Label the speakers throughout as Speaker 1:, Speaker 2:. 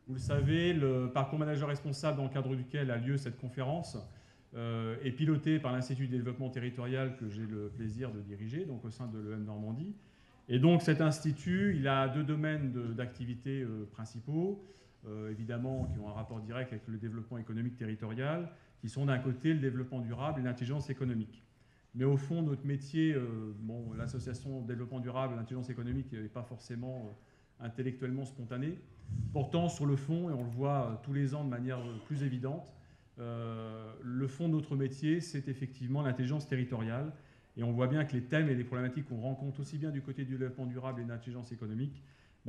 Speaker 1: Vous le savez, le parcours manager responsable dans le cadre duquel a lieu cette conférence est piloté par l'Institut de développement territorial que j'ai le plaisir de diriger, donc au sein de l'EM Normandie. Et donc cet institut, il a deux domaines d'activité principaux, évidemment, qui ont un rapport direct avec le développement économique territorial, qui sont d'un côté le développement durable et l'intelligence économique. Mais au fond, notre métier, l'association développement durable et l'intelligence économique n'est pas forcément intellectuellement spontanée. Pourtant, sur le fond, et on le voit tous les ans de manière plus évidente, le fond de notre métier, c'est effectivement l'intelligence territoriale. Et on voit bien que les thèmes et les problématiques qu'on rencontre aussi bien du côté du développement durable et de l'intelligence économique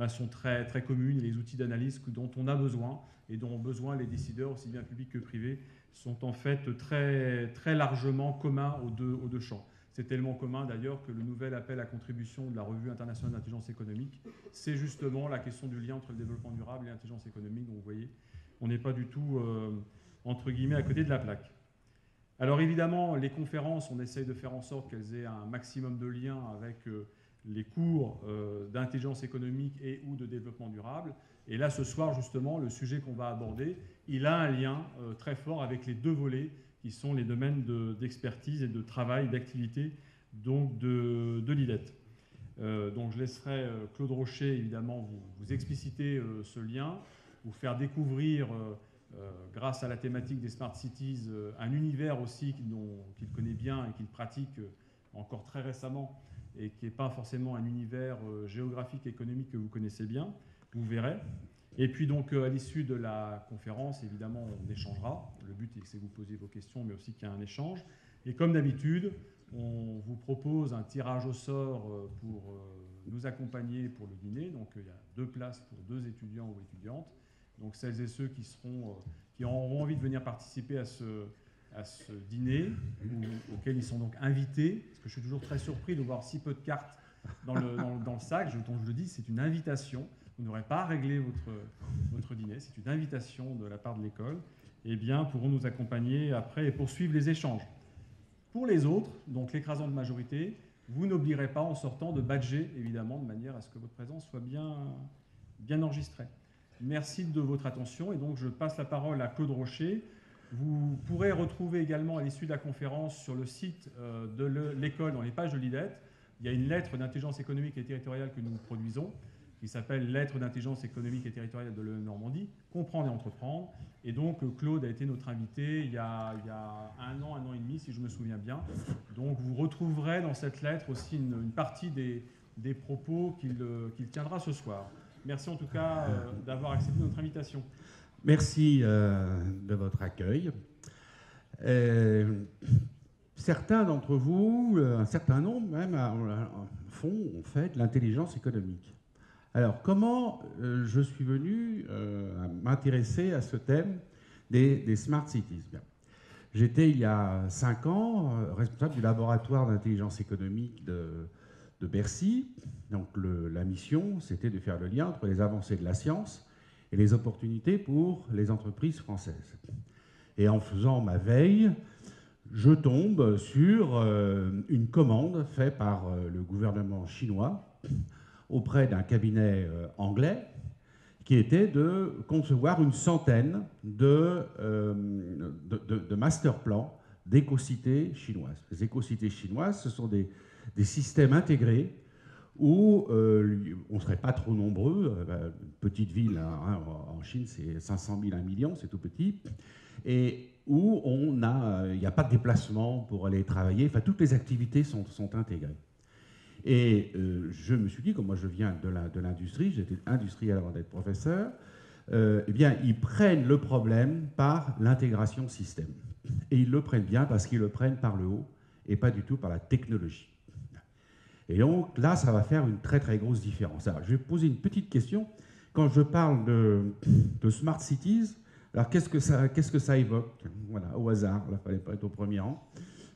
Speaker 1: sont très, très communes. Et les outils d'analyse dont on a besoin et dont ont besoin les décideurs, aussi bien publics que privés, sont en fait très, très largement communs aux deux champs. C'est tellement commun d'ailleurs que le nouvel appel à contribution de la Revue internationale d'intelligence économique, c'est justement la question du lien entre le développement durable et l'intelligence économique. Donc vous voyez, on n'est pas du tout, entre guillemets, à côté de la plaque. Alors évidemment, les conférences, on essaye de faire en sorte qu'elles aient un maximum de liens avec les cours d'intelligence économique et ou de développement durable. Et là, ce soir, justement, le sujet qu'on va aborder, il a un lien très fort avec les deux volets qui sont les domaines d'expertise et de travail, d'activité donc de l'IDET. Donc je laisserai Claude Rocher, évidemment, vous expliciter ce lien, vous faire découvrir, grâce à la thématique des Smart Cities, un univers aussi qu'il connaît bien et qu'il pratique encore très récemment, et qui n'est pas forcément un univers géographique et économique que vous connaissez bien, vous verrez. Et puis donc à l'issue de la conférence, évidemment, on échangera. Le but, c'est que vous posiez vos questions, mais aussi qu'il y ait un échange. Et comme d'habitude, on vous propose un tirage au sort pour nous accompagner pour le dîner. Donc il y a 2 places pour 2 étudiants ou étudiantes. Donc celles et ceux qui auront envie de venir participer à ce dîner, auquel ils sont donc invités, parce que je suis toujours très surpris de voir si peu de cartes dans le sac. Donc je le dis, c'est une invitation. Vous n'aurez pas à régler votre dîner, c'est une invitation de la part de l'école. Eh bien, pourront nous accompagner après et poursuivre les échanges. Pour les autres, donc l'écrasante majorité, vous n'oublierez pas en sortant de badger, évidemment, de manière à ce que votre présence soit bien enregistrée. Merci de votre attention et donc je passe la parole à Claude Rocher. Vous pourrez retrouver également à l'issue de la conférence sur le site de l'école, dans les pages de l'IDET, il y a une lettre d'intelligence économique et territoriale que nous produisons, qui s'appelle Lettre d'intelligence économique et territoriale de l'EM Normandie, comprendre et entreprendre. Et donc Claude a été notre invité il y a 1 an et demi, si je me souviens bien. Donc vous retrouverez dans cette lettre aussi une partie des propos qu'il tiendra ce soir. Merci en tout cas d'avoir accepté notre invitation.
Speaker 2: Merci de votre accueil. Certains d'entre vous, un certain nombre même, ont fait de l'intelligence économique. Alors, comment je suis venu à m'intéresser à ce thème des Smart Cities? Bien. J'étais, il y a 5 ans, responsable du laboratoire d'intelligence économique de Bercy. Donc, la mission, c'était de faire le lien entre les avancées de la science et les opportunités pour les entreprises françaises. Et en faisant ma veille, je tombe sur une commande faite par le gouvernement chinois auprès d'un cabinet anglais, qui était de concevoir une centaine de master plans d'éco-cités chinoises. Les éco-cités chinoises, ce sont des systèmes intégrés où on ne serait pas trop nombreux. Une petite ville en Chine, c'est 500 000, 1 million, c'est tout petit. Et où il n'y a pas de déplacement pour aller travailler. Enfin, toutes les activités sont intégrées. Et je me suis dit, comme moi je viens de l'industrie, j'étais industriel avant d'être professeur, eh bien, ils prennent le problème par l'intégration système. Et ils le prennent bien parce qu'ils le prennent par le haut et pas du tout par la technologie. Et donc là, ça va faire une très très grosse différence. Alors, je vais poser une petite question. Quand je parle de Smart Cities, alors qu'est-ce que ça évoque? Voilà, au hasard, il ne fallait pas être au premier rang.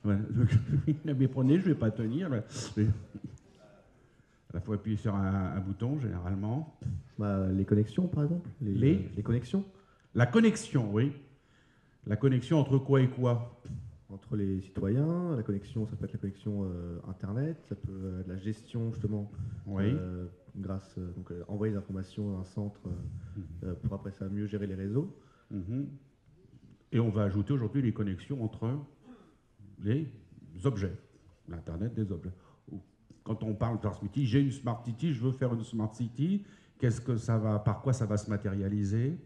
Speaker 2: Voilà. Mais prenez, je ne vais pas tenir. Il faut appuyer sur un bouton, généralement.
Speaker 3: Les connexions, par exemple. Les connexions.
Speaker 2: La connexion, oui. La connexion entre quoi et quoi?
Speaker 3: entre les citoyens. La connexion, ça peut être la connexion Internet, ça peut être la gestion justement,
Speaker 2: Oui.
Speaker 3: grâce envoyer des informations à un centre pour après ça mieux gérer les réseaux.
Speaker 2: Mhm. Et on va ajouter aujourd'hui les connexions entre les objets, l'Internet des objets. Quand on parle de Smart City, j'ai une Smart City, je veux faire une Smart City, qu'est-ce que ça va, par quoi ça va se matérialiser?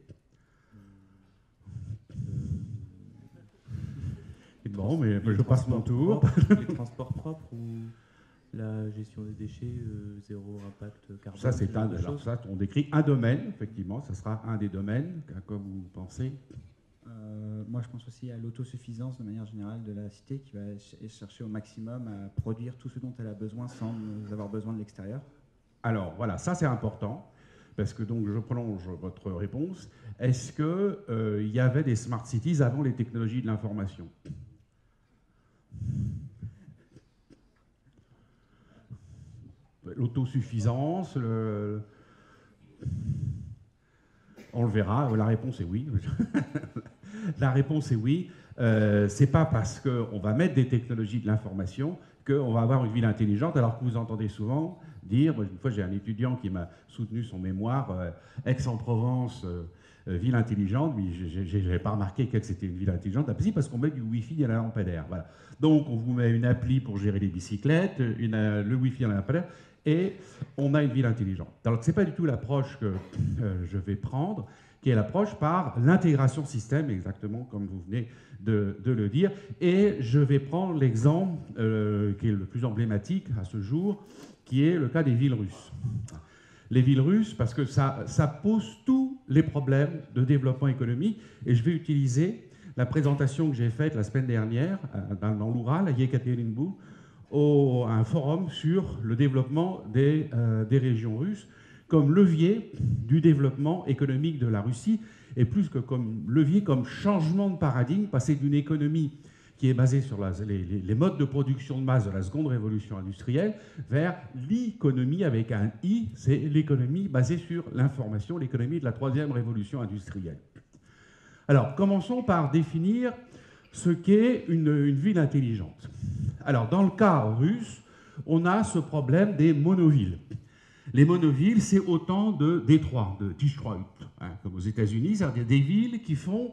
Speaker 2: Bon, mais je passe mon tour.
Speaker 4: Les transports propres ou la gestion des déchets, zéro impact carbone.
Speaker 2: Ça, c'est alors ça, on décrit un domaine, effectivement, ça sera un des domaines, comme vous pensez.
Speaker 5: Moi, je pense aussi à l'autosuffisance de manière générale de la cité qui va chercher au maximum à produire tout ce dont elle a besoin sans avoir besoin de l'extérieur.
Speaker 2: Alors, voilà, ça c'est important, parce que donc je prolonge votre réponse. Est-ce qu'il y avait des smart cities avant les technologies de l'information ? L'autosuffisance, on le verra, la réponse est oui. La réponse est oui. C'est pas parce qu'on va mettre des technologies de l'information qu'on va avoir une ville intelligente, alors que vous entendez souvent dire, une fois j'ai un étudiant qui m'a soutenu son mémoire, Aix-en-Provence, ville intelligente, mais je n'avais pas remarqué que c'était une ville intelligente, ah, si, parce qu'on met du Wi-Fi à la lampadaire. Voilà. Donc on vous met une appli pour gérer les bicyclettes, le Wi-Fi à la lampadaire, et on a une ville intelligente. Alors ce n'est pas du tout l'approche que je vais prendre, qui est l'approche par l'intégration système, exactement comme vous venez de le dire. Et je vais prendre l'exemple qui est le plus emblématique à ce jour, qui est le cas des villes russes. Les villes russes, parce que ça pose tous les problèmes de développement économique, et je vais utiliser la présentation que j'ai faite la semaine dernière dans l'Oural, à Yekaterinbourg, un forum sur le développement des régions russes comme levier du développement économique de la Russie, et plus que comme levier, comme changement de paradigme, passer d'une économie qui est basée sur les modes de production de masse de la seconde révolution industrielle vers l'économie avec un I, c'est l'économie basée sur l'information, l'économie de la troisième révolution industrielle. Alors, commençons par définir ce qu'est une ville intelligente. Alors, dans le cas russe, on a ce problème des monovilles. Les monovilles, c'est autant de détroits, de Detroit, comme aux États-Unis, c'est-à-dire des villes qui font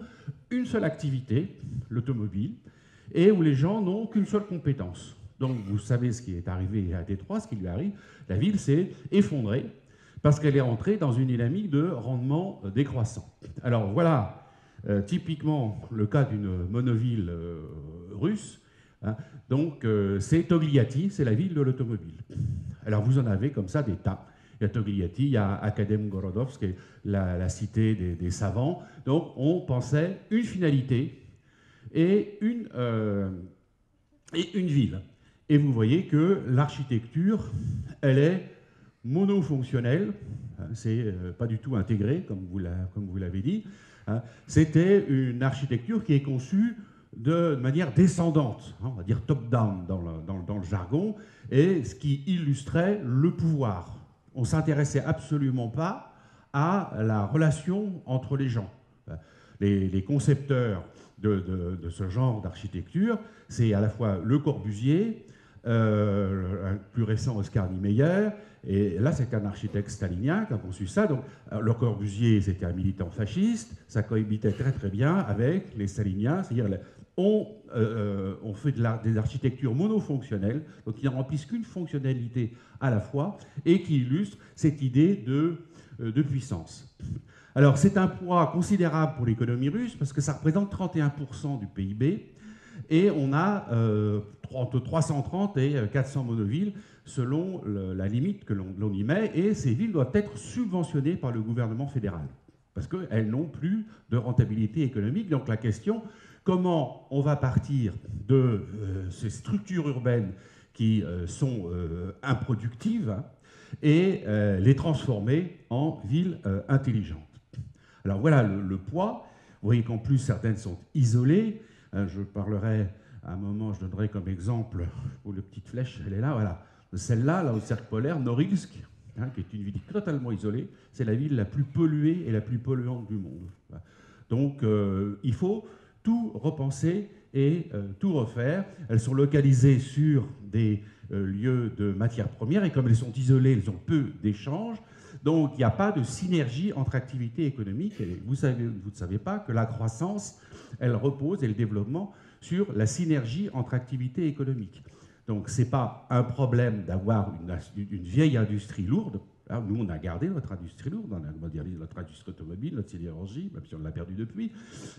Speaker 2: une seule activité, l'automobile, et où les gens n'ont qu'une seule compétence. Donc, vous savez ce qui est arrivé à Détroit, ce qui lui arrive, la ville s'est effondrée parce qu'elle est entrée dans une dynamique de rendement décroissant. Alors, voilà typiquement le cas d'une monoville russe. Donc, c'est Togliatti, c'est la ville de l'automobile. Alors, vous en avez comme ça des tas. Il y a Togliatti, il y a Akademgorodov, qui est la cité des savants. Donc, on pensait une finalité et une ville. Et vous voyez que l'architecture, elle est monofonctionnelle, c'est pas du tout intégré, comme vous l'avez dit. C'était une architecture qui est conçue de manière descendante, on va dire top-down dans le jargon, et ce qui illustrait le pouvoir. On ne s'intéressait absolument pas à la relation entre les gens. Les concepteurs de ce genre d'architecture, c'est à la fois Le Corbusier, un plus récent Oscar Niemeyer, et là c'est un architecte stalinien qui a conçu ça. Donc Le Corbusier, c'était un militant fasciste, ça cohabitait très très bien avec les staliniens, c'est-à-dire on fait des architectures monofonctionnelles, donc qui ne remplissent qu'une fonctionnalité à la fois, et qui illustrent cette idée de puissance. Alors c'est un poids considérable pour l'économie russe, parce que ça représente 31% du PIB, et on a entre 330 et 400 monovilles, selon la limite que l'on y met, et ces villes doivent être subventionnées par le gouvernement fédéral, parce qu'elles n'ont plus de rentabilité économique. Donc la question, comment on va partir de ces structures urbaines qui sont improductives et les transformer en villes intelligentes. Alors voilà le poids. Vous voyez qu'en plus certaines sont isolées. Je parlerai à un moment, je donnerai comme exemple, pour la petite flèche, elle est là, voilà. Celle-là, là au cercle polaire, Norilsk, qui est une ville totalement isolée, c'est la ville la plus polluée et la plus polluante du monde. Voilà. Donc il faut tout repenser et tout refaire. Elles sont localisées sur des lieux de matières premières, et comme elles sont isolées, elles ont peu d'échanges. Donc il n'y a pas de synergie entre activités économiques. Et vous ne savez pas que la croissance, elle repose, et le développement, sur la synergie entre activités économiques. Donc ce n'est pas un problème d'avoir une vieille industrie lourde. Alors, nous, on a gardé notre industrie lourde, on a modernisé notre industrie automobile, notre sidérurgie, même si on l'a perdu depuis.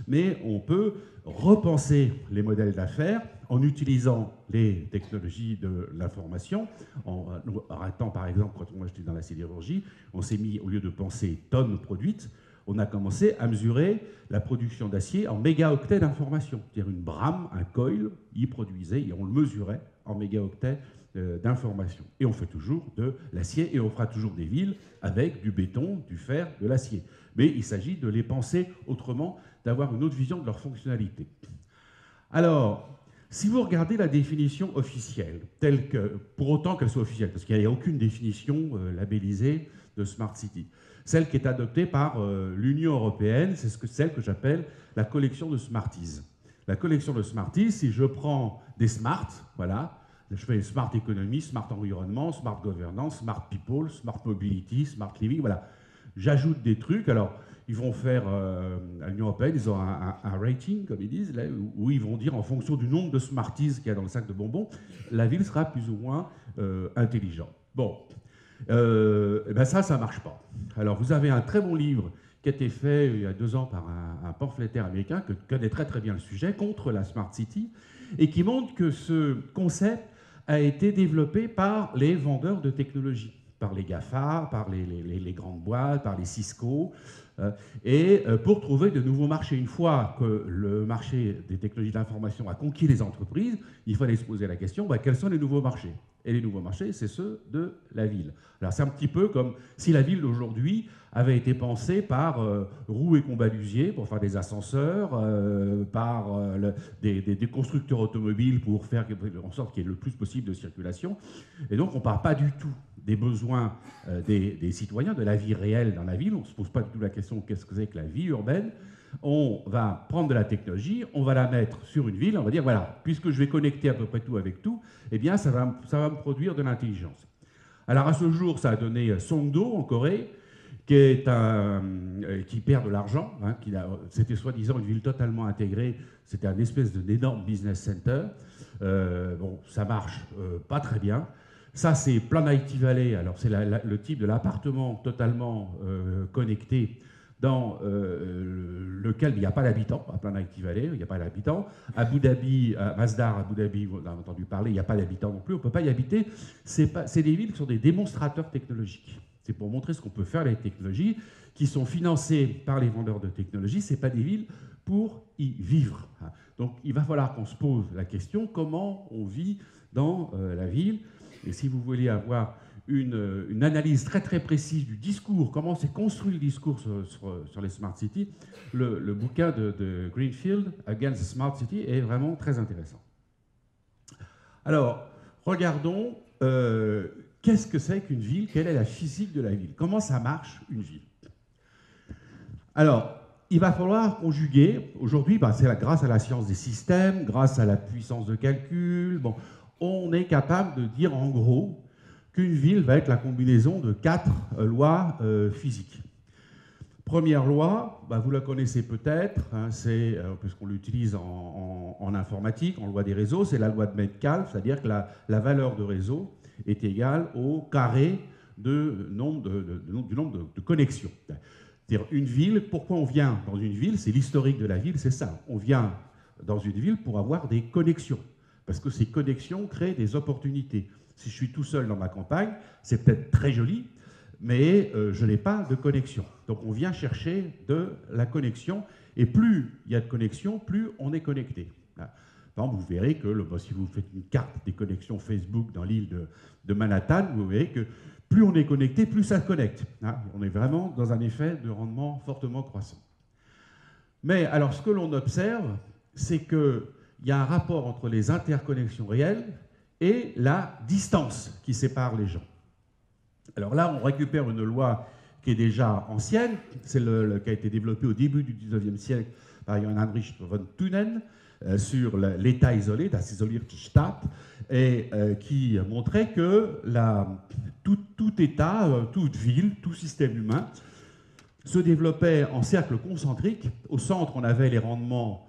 Speaker 2: Mais on peut repenser les modèles d'affaires en utilisant les technologies de l'information. En arrêtant, par exemple, quand moi j'étais dans la sidérurgie, on s'est mis, au lieu de penser tonnes produites, on a commencé à mesurer la production d'acier en mégaoctets d'information. C'est-à-dire une brame, un coil, il produisait, et on le mesurait en mégaoctets d'informations. Et on fait toujours de l'acier, et on fera toujours des villes avec du béton, du fer, de l'acier. Mais il s'agit de les penser autrement, d'avoir une autre vision de leur fonctionnalité. Alors, si vous regardez la définition officielle, telle que, pour autant qu'elle soit officielle, parce qu'il n'y a aucune définition labellisée de Smart City, celle qui est adoptée par l'Union européenne, c'est celle que j'appelle la collection de Smarties. La collection de Smarties, si je prends des Smart, voilà, je fais Smart Economy, Smart Environnement, Smart Governance, Smart People, Smart Mobility, Smart Living, voilà. J'ajoute des trucs. Alors, ils vont faire, à l'Union européenne, ils ont un rating, comme ils disent, là, où ils vont dire, en fonction du nombre de Smarties qu'il y a dans le sac de bonbons, la ville sera plus ou moins intelligente. Bon, et ben ça ne marche pas. Alors, vous avez un très bon livre qui a été fait il y a 2 ans par un pamphlétaire américain qui connaît très très bien le sujet, contre la Smart City, et qui montre que ce concept a été développé par les vendeurs de technologie, par les GAFA, par les grandes boîtes, par les Cisco, et pour trouver de nouveaux marchés. Une fois que le marché des technologies d'information a conquis les entreprises, il fallait se poser la question, quels sont les nouveaux marchés? Et les nouveaux marchés, c'est ceux de la ville. Alors c'est un petit peu comme si la ville d'aujourd'hui avait été pensée par Roux et Combalusier pour faire des ascenseurs, par des constructeurs automobiles pour faire en sorte qu'il y ait le plus possible de circulation. Et donc on ne part pas du tout des besoins des citoyens, de la vie réelle dans la ville. On ne se pose pas du tout la question qu'est-ce que c'est que la vie urbaine. On va prendre de la technologie, on va la mettre sur une ville, on va dire voilà, puisque je vais connecter à peu près tout avec tout, eh bien ça va me produire de l'intelligence. Alors à ce jour, ça a donné Songdo en Corée, qui perd de l'argent. Hein, c'était soi-disant une ville totalement intégrée, c'était un espèce d'énorme business center. Bon, ça marche pas très bien. Ça, c'est Plan IT Valley. Alors, c'est le type de l'appartement totalement connecté dans lequel il n'y a pas d'habitants. À Plan IT Valley, il n'y a pas d'habitants. Abu Dhabi, à Masdar, Abu Dhabi, vous en avez entendu parler, il n'y a pas d'habitants non plus. On ne peut pas y habiter. C'est des villes qui sont des démonstrateurs technologiques. C'est pour montrer ce qu'on peut faire avec les technologies qui sont financées par les vendeurs de technologies. Ce n'est pas des villes pour y vivre. Donc, il va falloir qu'on se pose la question comment on vit dans la ville. Et si vous voulez avoir une analyse très très précise du discours, comment s'est construit le discours sur les Smart Cities, le bouquin de Greenfield, Against the Smart City, est vraiment très intéressant. Alors, regardons qu'est-ce que c'est qu'une ville, quelle est la physique de la ville, comment ça marche une ville. Alors, il va falloir conjuguer, aujourd'hui, c'est grâce à la science des systèmes, grâce à la puissance de calcul, bon, on est capable de dire en gros qu'une ville va être la combinaison de 4 lois physiques. Première loi, vous la connaissez peut-être, hein, puisqu'on l'utilise en informatique, en loi des réseaux, c'est la loi de Metcalfe, c'est-à-dire que la valeur de réseau est égale au carré du nombre de connexions. C'est-à-dire une ville, pourquoi on vient dans une ville, c'est l'historique de la ville, c'est ça. On vient dans une ville pour avoir des connexions. Parce que ces connexions créent des opportunités. Si je suis tout seul dans ma campagne, c'est peut-être très joli, mais je n'ai pas de connexion. Donc on vient chercher de la connexion, et plus il y a de connexion, plus on est connecté. Par exemple, vous verrez que si vous faites une carte des connexions Facebook dans l'île de Manhattan, vous verrez que plus on est connecté, plus ça connecte. On est vraiment dans un effet de rendement fortement croissant. Mais alors, ce que l'on observe, c'est que il y a un rapport entre les interconnexions réelles et la distance qui sépare les gens. Alors là, on récupère une loi qui est déjà ancienne, c'est qui a été développée au début du 19e siècle par Johann Heinrich von Thunen, sur l'État isolé, das isolierte Staat, et qui montrait que tout État, toute ville, tout système humain se développait en cercle concentrique. Au centre, on avait les rendements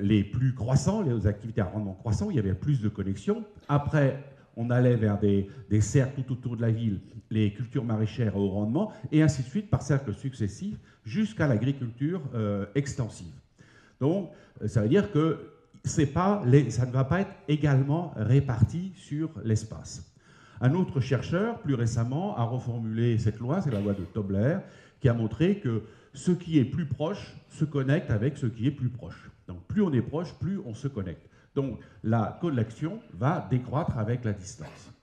Speaker 2: les plus croissants, les activités à rendement croissant, il y avait plus de connexions. Après, on allait vers des cercles tout autour de la ville, les cultures maraîchères à haut rendement, et ainsi de suite par cercles successifs jusqu'à l'agriculture extensive. Donc, ça veut dire que ça ne va pas être également réparti sur l'espace. Un autre chercheur, plus récemment, a reformulé cette loi, c'est la loi de Tobler, qui a montré que ce qui est plus proche se connecte avec ce qui est plus proche. Donc plus on est proche, plus on se connecte. Donc la connexion va décroître avec la distance.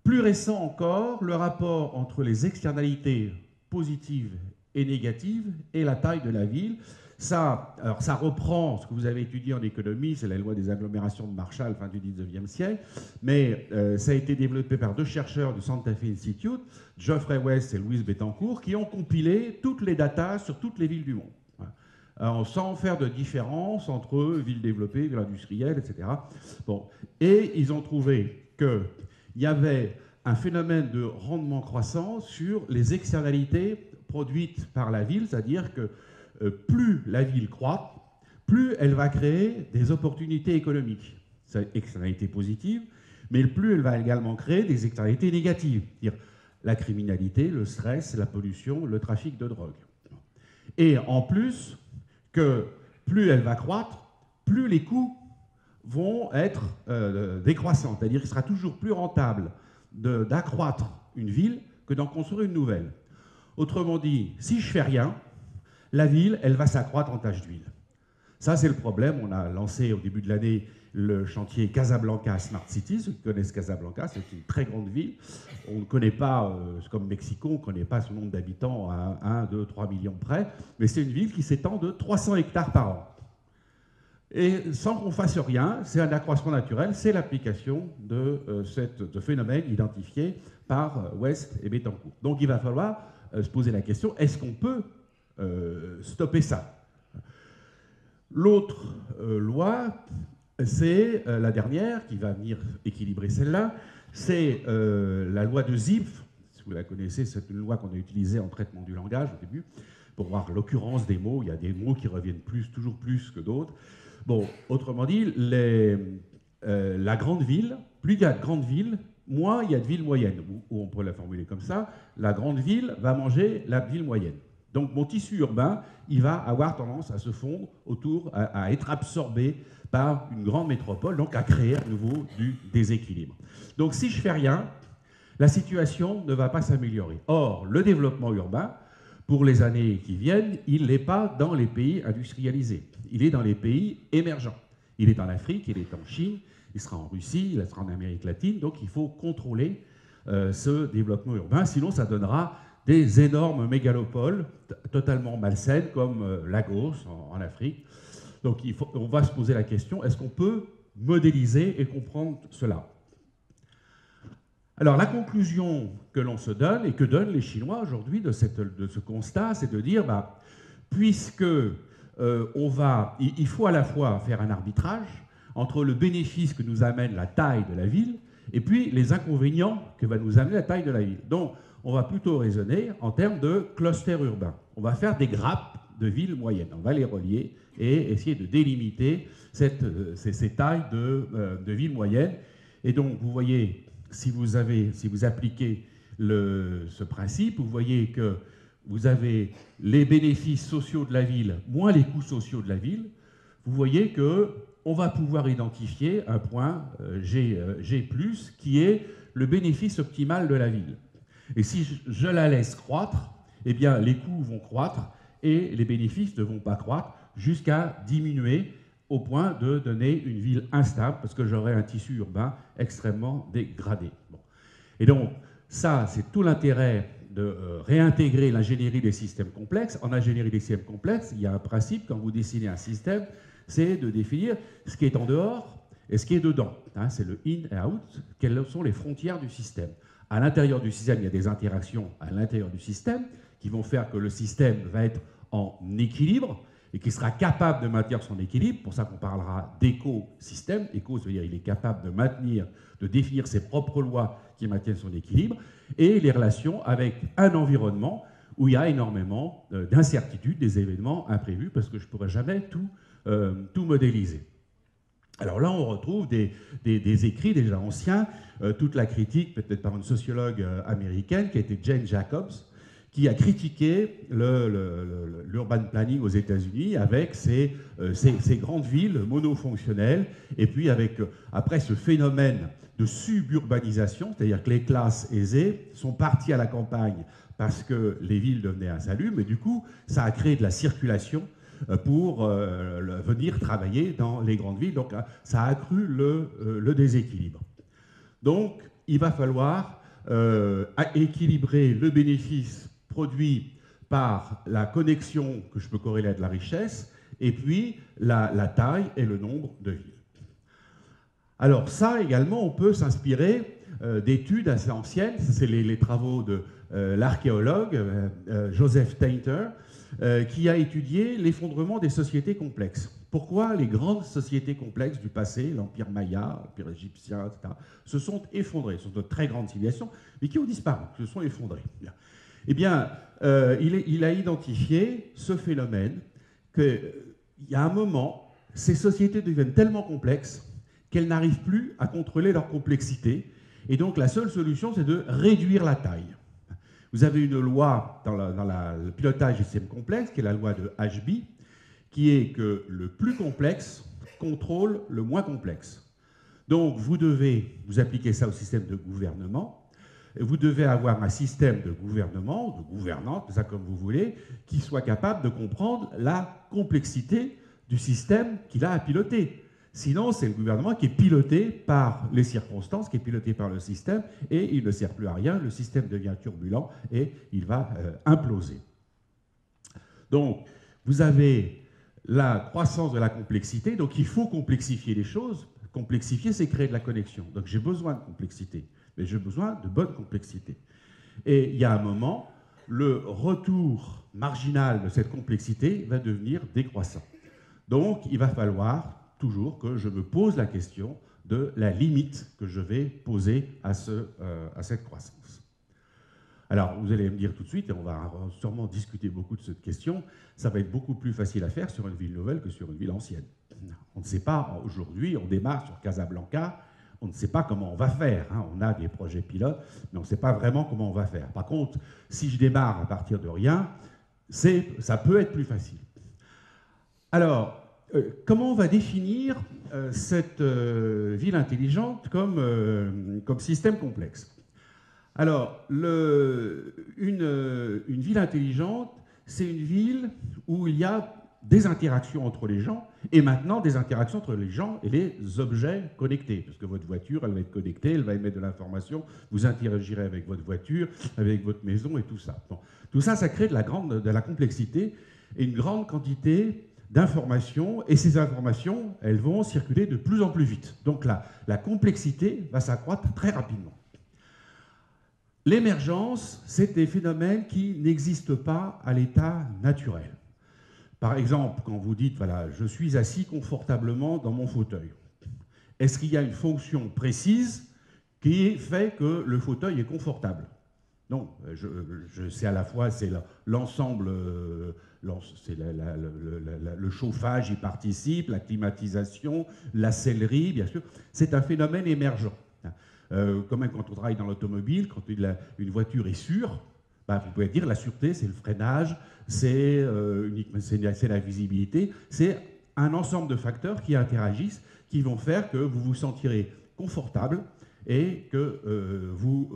Speaker 2: Plus récent encore, le rapport entre les externalités positives et négatives et la taille de la ville. Ça reprend ce que vous avez étudié en économie, c'est la loi des agglomérations de Marshall, fin du 19e siècle, mais ça a été développé par deux chercheurs du Santa Fe Institute, Geoffrey West et Louise Bettencourt, qui ont compilé toutes les datas sur toutes les villes du monde, sans faire de différence entre villes développées, villes industrielles, etc. Bon. Et ils ont trouvé qu'il y avait un phénomène de rendement croissant sur les externalités produites par la ville, c'est-à-dire que plus la ville croît, plus elle va créer des opportunités économiques. C'est externalité positive, mais plus elle va également créer des externalités négatives, c'est-à-dire la criminalité, le stress, la pollution, le trafic de drogue. Et en plus, que plus elle va croître, plus les coûts vont être décroissants, c'est-à-dire qu'il sera toujours plus rentable d'accroître une ville que d'en construire une nouvelle. Autrement dit, si je fais rien, la ville, elle va s'accroître en tache d'huile. Ça, c'est le problème. On a lancé au début de l'année le chantier Casablanca Smart City. Ceux qui connaissent Casablanca, c'est une très grande ville. On ne connaît pas, comme Mexico, on ne connaît pas son nombre d'habitants à 1, 2, 3 millions près, mais c'est une ville qui s'étend de 300 hectares par an. Et sans qu'on fasse rien, c'est un accroissement naturel, c'est l'application de ce phénomène identifié par West et Bettencourt. Donc il va falloir se poser la question, est-ce qu'on peut stopper ça? L'autre loi, c'est la dernière qui va venir équilibrer celle-là, c'est la loi de Zipf. Si vous la connaissez, c'est une loi qu'on a utilisée en traitement du langage au début, pour voir l'occurrence des mots. Il y a des mots qui reviennent toujours plus que d'autres. Bon, autrement dit, la grande ville, plus il y a de grandes villes, moins il y a de villes moyennes, ou on pourrait la formuler comme ça, la grande ville va manger la ville moyenne. Donc mon tissu urbain, il va avoir tendance à se fondre autour, à être absorbé par une grande métropole, donc à créer à nouveau du déséquilibre. Donc si je fais rien, la situation ne va pas s'améliorer. Or, le développement urbain, pour les années qui viennent, il n'est pas dans les pays industrialisés. Il est dans les pays émergents. Il est en Afrique, il est en Chine, il sera en Russie, il sera en Amérique latine. Donc il faut contrôler ce développement urbain, sinon ça donnera des énormes mégalopoles totalement malsaines comme Lagos en Afrique. Donc on va se poser la question, est-ce qu'on peut modéliser et comprendre cela? Alors la conclusion que l'on se donne et que donnent les Chinois aujourd'hui de ce constat, c'est de dire, puisque il faut à la fois faire un arbitrage entre le bénéfice que nous amène la taille de la ville et puis les inconvénients que va nous amener la taille de la ville. Donc on va plutôt raisonner en termes de cluster urbain. On va faire des grappes de villes moyennes. On va les relier et essayer de délimiter ces tailles de villes moyennes. Et donc, vous voyez, si vous appliquez ce principe, vous voyez que vous avez les bénéfices sociaux de la ville moins les coûts sociaux de la ville. Vous voyez qu'on va pouvoir identifier un point G+, qui est le bénéfice optimal de la ville. Et si je la laisse croître, eh bien les coûts vont croître et les bénéfices ne vont pas croître jusqu'à diminuer au point de donner une ville instable parce que j'aurai un tissu urbain extrêmement dégradé. Bon. Et donc ça, c'est tout l'intérêt de réintégrer l'ingénierie des systèmes complexes. En ingénierie des systèmes complexes, il y a un principe quand vous dessinez un système, c'est de définir ce qui est en dehors et ce qui est dedans. C'est le in et out, quelles sont les frontières du système. À l'intérieur du système, il y a des interactions à l'intérieur du système qui vont faire que le système va être en équilibre, et qui sera capable de maintenir son équilibre. Pour ça qu'on parlera d'écosystème. Éco, ça veut dire qu'il est capable de maintenir, de définir ses propres lois qui maintiennent son équilibre, et les relations avec un environnement où il y a énormément d'incertitudes, des événements imprévus, parce que je ne pourrai jamais tout modéliser. Alors là, on retrouve des écrits déjà anciens, toute la critique, peut-être par une sociologue américaine, qui a été Jane Jacobs, qui a critiqué l'urban planning aux États-Unis avec ces grandes villes monofonctionnelles, et puis avec, après, ce phénomène de suburbanisation, c'est-à-dire que les classes aisées sont parties à la campagne parce que les villes devenaient insalubres, et du coup, ça a créé de la circulation pour venir travailler dans les grandes villes. Donc, ça a accru le déséquilibre. Donc, il va falloir équilibrer le bénéfice produit par la connexion que je peux corréler à de la richesse, et puis la taille et le nombre de villes. Alors ça également, on peut s'inspirer d'études assez anciennes. C'est les travaux de l'archéologue Joseph Tainter, qui a étudié l'effondrement des sociétés complexes. Pourquoi les grandes sociétés complexes du passé, l'Empire Maya, l'Empire égyptien, etc., se sont effondrées? Ce sont de très grandes civilisations, mais qui ont disparu, se sont effondrées. Eh bien, il a identifié ce phénomène qu'il y a un moment, ces sociétés deviennent tellement complexes qu'elles n'arrivent plus à contrôler leur complexité. Et donc, la seule solution, c'est de réduire la taille. Vous avez une loi dans le pilotage des systèmes complexes, qui est la loi de Ashby, qui est que le plus complexe contrôle le moins complexe. Donc, vous appliquez ça au système de gouvernement. Vous devez avoir un système de gouvernement, de gouvernance, ça comme vous voulez, qui soit capable de comprendre la complexité du système qu'il a à piloter. Sinon, c'est le gouvernement qui est piloté par les circonstances, qui est piloté par le système, et il ne sert plus à rien, le système devient turbulent et il va imploser. Donc, vous avez la croissance de la complexité, donc il faut complexifier les choses. Complexifier, c'est créer de la connexion. Donc j'ai besoin de complexité, mais j'ai besoin de bonne complexité. Et il y a un moment, le retour marginal de cette complexité va devenir décroissant. Donc, il va falloir toujours que je me pose la question de la limite que je vais poser à cette croissance. Alors, vous allez me dire tout de suite, et on va sûrement discuter beaucoup de cette question, ça va être beaucoup plus facile à faire sur une ville nouvelle que sur une ville ancienne. On ne sait pas, aujourd'hui, on démarre sur Casablanca, on ne sait pas comment on va faire. Hein. On a des projets pilotes, mais on ne sait pas vraiment comment on va faire. Par contre, si je démarre à partir de rien, ça peut être plus facile. Alors, comment on va définir cette ville intelligente comme système complexe? Alors, une ville intelligente, c'est une ville où il y a des interactions entre les gens, et maintenant des interactions entre les gens et les objets connectés. Parce que votre voiture, elle va être connectée, elle va émettre de l'information, vous interagirez avec votre voiture, avec votre maison et tout ça. Bon. Tout ça, ça crée de la complexité et une grande quantité d'informations, et ces informations, elles vont circuler de plus en plus vite. Donc la complexité va s'accroître très rapidement. L'émergence, c'est des phénomènes qui n'existent pas à l'état naturel. Par exemple, quand vous dites, voilà, je suis assis confortablement dans mon fauteuil, est-ce qu'il y a une fonction précise qui fait que le fauteuil est confortable? Non, c'est à la fois l'ensemble, c'est le chauffage y participe, la climatisation, la sellerie, bien sûr. C'est un phénomène émergent. Quand même quand on travaille dans l'automobile, quand une voiture est sûre, vous pouvez dire la sûreté, c'est le freinage, c'est la visibilité, c'est un ensemble de facteurs qui interagissent, qui vont faire que vous vous sentirez confortable et que vous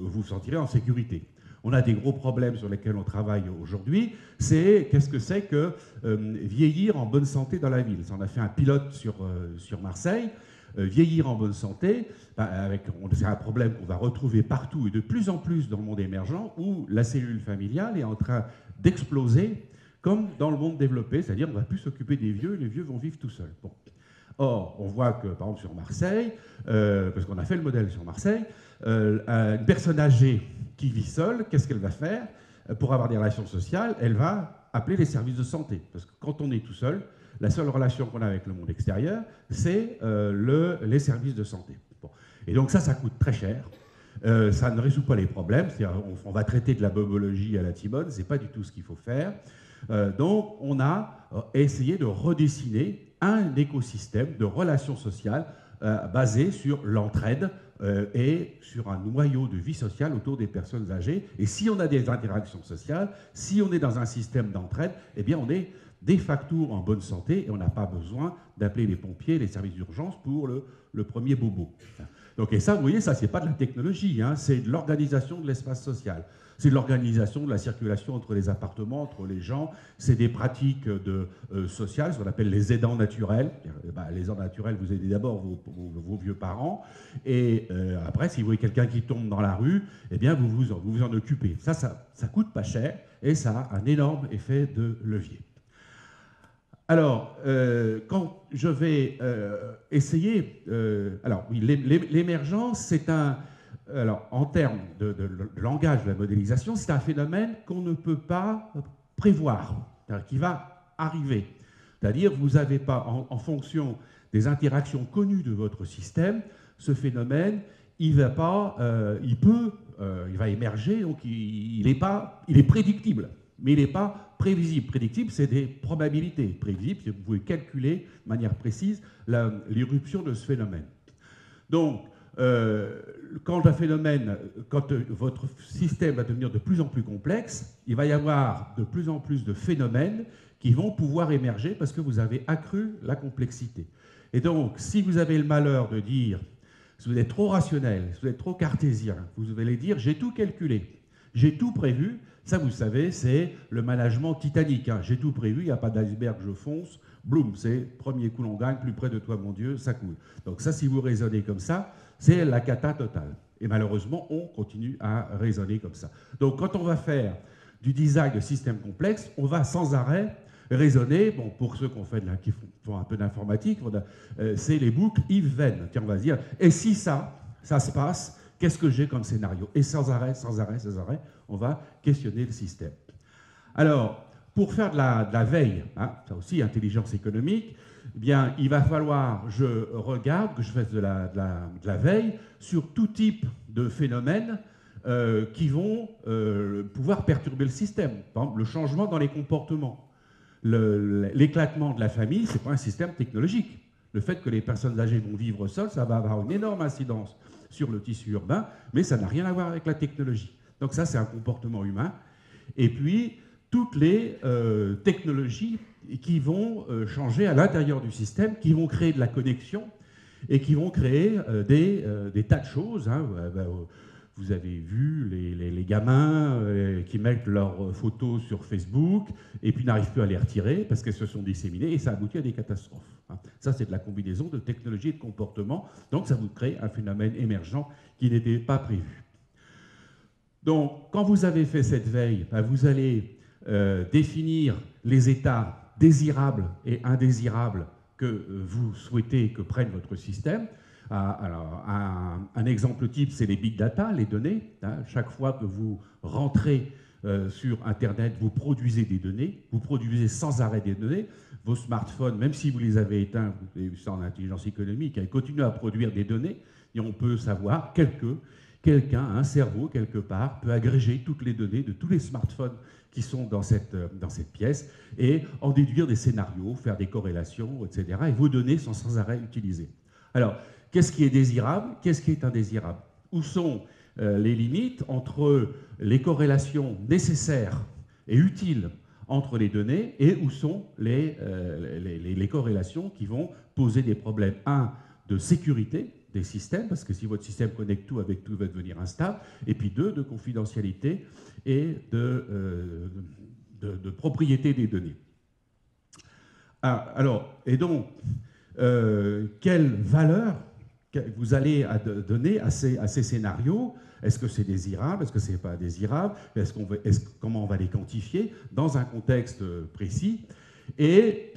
Speaker 2: vous sentirez en sécurité. On a des gros problèmes sur lesquels on travaille aujourd'hui, qu'est-ce que c'est que vieillir en bonne santé dans la ville. On a fait un pilote sur Marseille. Vieillir en bonne santé, c'est un problème qu'on va retrouver partout et de plus en plus dans le monde émergent, où la cellule familiale est en train d'exploser, comme dans le monde développé, c'est-à-dire on ne va plus s'occuper des vieux, les vieux vont vivre tout seuls. Bon. Or, on voit que, par exemple, sur Marseille, parce qu'on a fait le modèle sur Marseille, une personne âgée qui vit seule, qu'est-ce qu'elle va faire? Pour avoir des relations sociales, elle va appeler les services de santé. Parce que quand on est tout seul, la seule relation qu'on a avec le monde extérieur, c'est les services de santé. Bon. Et donc ça coûte très cher. Ça ne résout pas les problèmes. On va traiter de la bobologie à la Timone, ce n'est pas du tout ce qu'il faut faire. Donc on a essayé de redessiner un écosystème de relations sociales basé sur l'entraide et sur un noyau de vie sociale autour des personnes âgées. Et si on a des interactions sociales, si on est dans un système d'entraide, eh bien on est de facto en bonne santé et on n'a pas besoin d'appeler les pompiers, les services d'urgence pour le premier bobo. Donc, et ça, vous voyez, ça, c'est pas de la technologie, hein, c'est de l'organisation de l'espace social. C'est de l'organisation de la circulation entre les appartements, entre les gens. C'est des pratiques sociales, ce qu'on appelle les aidants naturels. Les aidants naturels, vous aidez d'abord vos vieux parents. Et après, si vous voyez quelqu'un qui tombe dans la rue, eh bien, vous vous en occupez. Ça coûte pas cher et ça a un énorme effet de levier. Alors, quand je vais essayer... alors, oui, l'émergence, c'est un... Alors, en termes de langage de la modélisation, c'est un phénomène qu'on ne peut pas prévoir, qui va arriver. C'est-à-dire, vous n'avez pas, en fonction des interactions connues de votre système, ce phénomène, il va émerger, donc il est prédictible, mais il n'est pas prévisible. Prédictible, c'est des probabilités. Prévisible, c'est que vous pouvez calculer de manière précise l'irruption de ce phénomène. Donc, quand votre système va devenir de plus en plus complexe, il va y avoir de plus en plus de phénomènes qui vont pouvoir émerger parce que vous avez accru la complexité. Et donc, si vous avez le malheur de dire, si vous êtes trop rationnel, si vous êtes trop cartésien, vous allez dire, j'ai tout calculé, j'ai tout prévu. Ça, vous savez, c'est le management titanique. Hein. J'ai tout prévu, il n'y a pas d'iceberg, je fonce. Bloum, c'est premier coup l'on gagne, plus près de toi, mon Dieu, ça coule. Donc ça, si vous raisonnez comme ça, c'est la cata totale. Et malheureusement, on continue à raisonner comme ça. Donc quand on va faire du design de systèmes complexes, on va sans arrêt raisonner. Bon, pour ceux qui font un peu d'informatique, c'est les boucles if-then. Tiens, on va se dire, et si ça se passe, qu'est-ce que j'ai comme scénario? Et sans arrêt, on va questionner le système. Alors, pour faire de la veille, hein, ça aussi, intelligence économique, eh bien, il va falloir que je fasse de la veille sur tout type de phénomènes qui vont pouvoir perturber le système. Par exemple, le changement dans les comportements. L'éclatement de la famille, ce n'est pas un système technologique. Le fait que les personnes âgées vont vivre seules, ça va avoir une énorme incidence sur le tissu urbain, mais ça n'a rien à voir avec la technologie. Donc ça, c'est un comportement humain. Et puis, toutes les technologies qui vont changer à l'intérieur du système, qui vont créer de la connexion et qui vont créer des tas de choses. Hein. Vous avez vu les gamins qui mettent leurs photos sur Facebook et puis n'arrivent plus à les retirer parce qu'elles se sont disséminées et ça aboutit à des catastrophes. Hein. Ça, c'est de la combinaison de technologie et de comportement. Donc, ça vous crée un phénomène émergent qui n'était pas prévu. Donc, quand vous avez fait cette veille, vous allez définir les états désirables et indésirables que vous souhaitez que prenne votre système. Alors, un exemple type, c'est les big data, les données. Hein. Chaque fois que vous rentrez sur Internet, vous produisez des données, vous produisez sans arrêt des données. Vos smartphones, même si vous les avez éteints, vous avez vu ça en intelligence économique, ils continuent à produire des données et on peut savoir quelqu'un, un cerveau quelque part, peut agréger toutes les données de tous les smartphones qui sont dans cette pièce et en déduire des scénarios, faire des corrélations, etc. Et vos données sont sans arrêt utilisées. Alors, qu'est-ce qui est désirable? Qu'est-ce qui est indésirable? Où sont les limites entre les corrélations nécessaires et utiles entre les données et où sont les corrélations qui vont poser des problèmes, de sécurité des systèmes, parce que si votre système connecte tout avec tout, il va devenir instable, et puis 2, de confidentialité et de propriété des données. Et donc, quelle valeur vous allez donner à ces scénarios? Est-ce que c'est désirable? Est-ce que ce n'est pas désirable? Comment on va les quantifier dans un contexte précis? Et